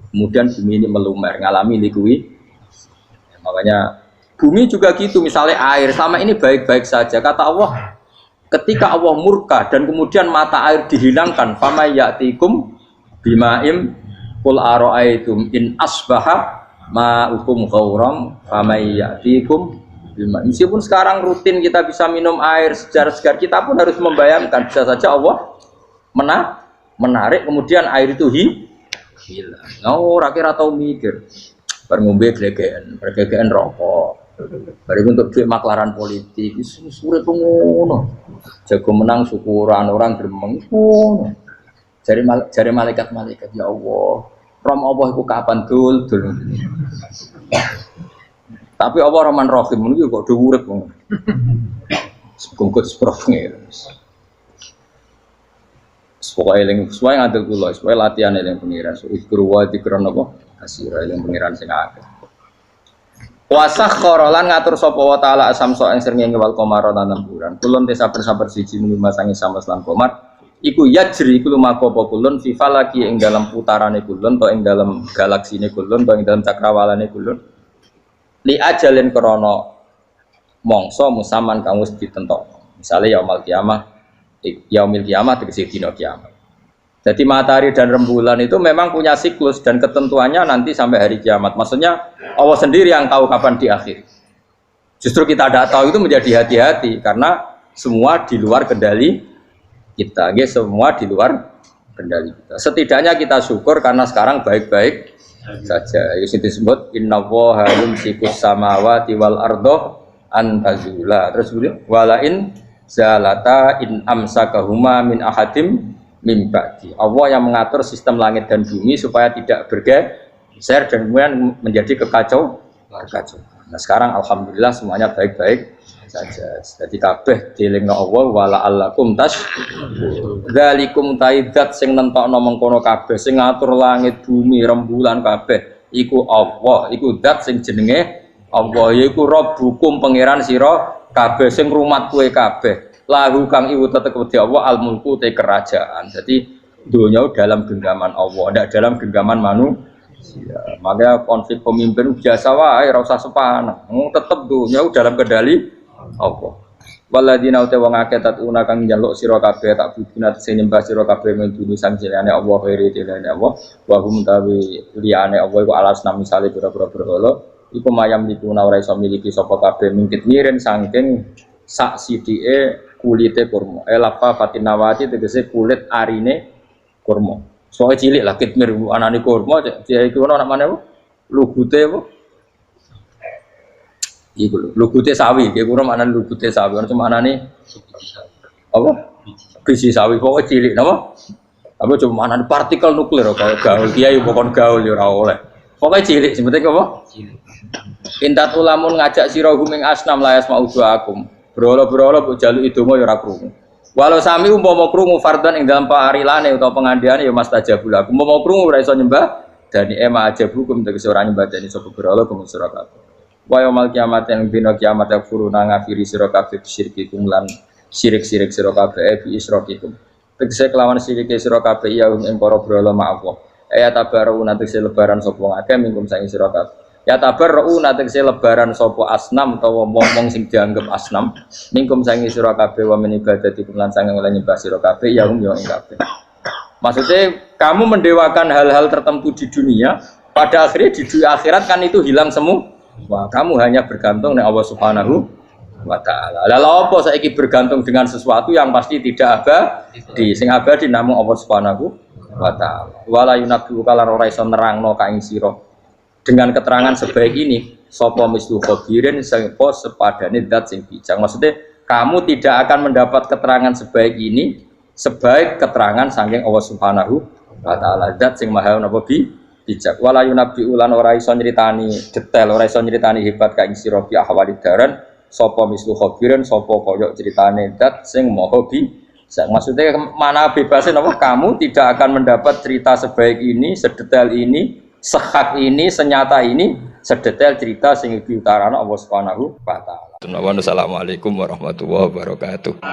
Kemudian bumi ini melumer ngalami likui. Makanya bumi juga gitu, misalnya air sama ini baik-baik saja. Kata Allah, ketika Allah murka dan kemudian mata air dihilangkan, fama ya'tikum bima'im qul ara'aytum in asbaha ma'ukum ghauram fama ya'tikum bima'im. Meskipun sekarang rutin kita bisa minum air segar-segar, kita pun harus membayangkan bisa saja Allah menarik kemudian air itu hilang. Oh, rakyat atau mikir ngombe gregean rokok. Bari untuk duit maklaran politik, sure pengono. Jago menang syukuran orang gremeng ngono. Jare malaikat ya Allah. Rom Allah iku kapan dul. Tapi Allah Rahman Rahim niku kok do urip ngono. Sebungkut sprofne. Pokoke eling suwe ngadil kula, suwe latihan eling pengiran. Ikru wa dikron apa? Asira eling pengiran sing akeh. Wasah khorolan ngatur sapa wa taala asamso ing srengenge wal qamara lan bulan. Kulun te saber-saber siji mung masangi sama lan qamar. Iku yajri iku lumaku apa kulun fi falaki ing dalam putarane kulun to ing dalam galaksine kulun to ing dalam cakrawalane kulun. Li ajalin krana mangsa musaman kang wis ditentokno. Misale yaumul kiamah tegese dina kiamat. Jadi matahari dan rembulan itu memang punya siklus dan ketentuannya nanti sampai hari kiamat. Maksudnya Allah sendiri yang tahu kapan diakhiri. Justru kita tidak tahu itu menjadi hati-hati karena semua di luar kendali kita. Semua di luar kendali kita. Setidaknya kita syukur karena sekarang baik-baik saja. Itu disebut innallaha yumsikus samawati wal ardo an tazula. Terus walain zalata in amsakahuma min ahadim mimbati. Allah yang mengatur sistem langit dan bumi supaya tidak bergeser dan kemudian menjadi kekacauan. Nah sekarang alhamdulillah semuanya baik-baik saja. Jadi kabeh dielingno Allah wala allakum tas. Dzalikum taidat sing nentokno mengkono kabeh sing ngatur langit bumi rembulan kabeh iku Allah, iku zat sing jenenge Allah yaiku Rabbukum pangeran sira kabeh sing rumat kowe kabeh. Lahu kang iwu tetep wedi Allah al-mulku te kerajaan. Jadi dunia dalam genggaman Allah, tidak dalam genggaman manusia. Makanya konflik pemimpin biasa wae ora usah sepanah. Tetep dunia dalam kendali Allah. Waladina uta wong akeh tatuna kang njaluk sira kabeh tak bubuna sing nyembah sira kabeh menduni sang jenenge Allah khairi dilane Allah. Wa hum tawi liyane Allah iku alas nami misale pira-pira berhala. Iku mayam dituna ora iso miliki sapa kabeh mingkit miren saking sak sidike kulite kurma. Elapa fatinawati tegese kulit arine kurma. Soale cilik lah kitmir anane kurma dia iku ana namane apa? Lugute apa? Iku lugute sawi, dia kurang anane lugute sawi, ana manane apa? Biji sawi pokoke cilik napa? Apa cuma anane partikel nuklir kaya gaul kiai bukan gaul ya ora oleh. Pokoke cilik sing penting apa? Cilik. Intat ulamun ngajak sira guming asnam layas mauduakum. Berhala-berhala mbok jaluki donga ya ora krungu. Walau sami umpama krungu fardhan ing dalam parilane utawa pengandiane ya mastajabul aku. Umpama krungu ora iso nyembah dani ema aja hukum tegese ora nyembah dani sapa berhala kuwi sira kabeh. Wa yaumil kiamat yang dina kiamat yakfuruna ngafiri sira kabeh syirikikum lan syirik-syirik sira kabeh bi isrokikum. Tegese kelawan sirike sira kabeh ya ing para berhala ma Allah. Tabaruna tegese lebaran sapa akeh mingkum sang sira kabeh. Ya tabarru natekse lebaran sapa asnam utawa wong sing dianggep asnam mingkum sangi sira kabeh wa min ibadatikum lan sange oleh nyembah sira kabeh ya ing kabeh. Maksudnya kamu mendewakan hal-hal tertentu di dunia, pada akhirnya di dunia akhirat kan itu hilang semua. Wah, kamu hanya bergantung dengan Allah Subhanahu wa taala. Lalu apa saiki bergantung dengan sesuatu yang pasti tidak abadi, sing abadi namung Allah Subhanahu wa taala. Wala yunabbi'uka lan ora iso nerangno ka ing sira dengan keterangan sebaik ini sapa mislu khabirin sapa sepadane zat sing bijak. Maksudnya kamu tidak akan mendapat keterangan sebaik ini sebaik keterangan saking Allah Subhanahu wa taala zat sing maha napa bijak. Wala yunabbi'u lan ora iso nyritani detail, ora iso nyritani hebat ka ing sira bi ahwalid daran sapa mislu khabirin sapa kaya critane zat sing maha bijak. Maksudnya mana bebasin apa kamu tidak akan mendapat cerita sebaik ini, sedetail ini, sehak ini, senyata ini, sedetail cerita sing diutarana Allah Subhanahu wa taala. Assalamualaikum warahmatullahi wabarakatuh.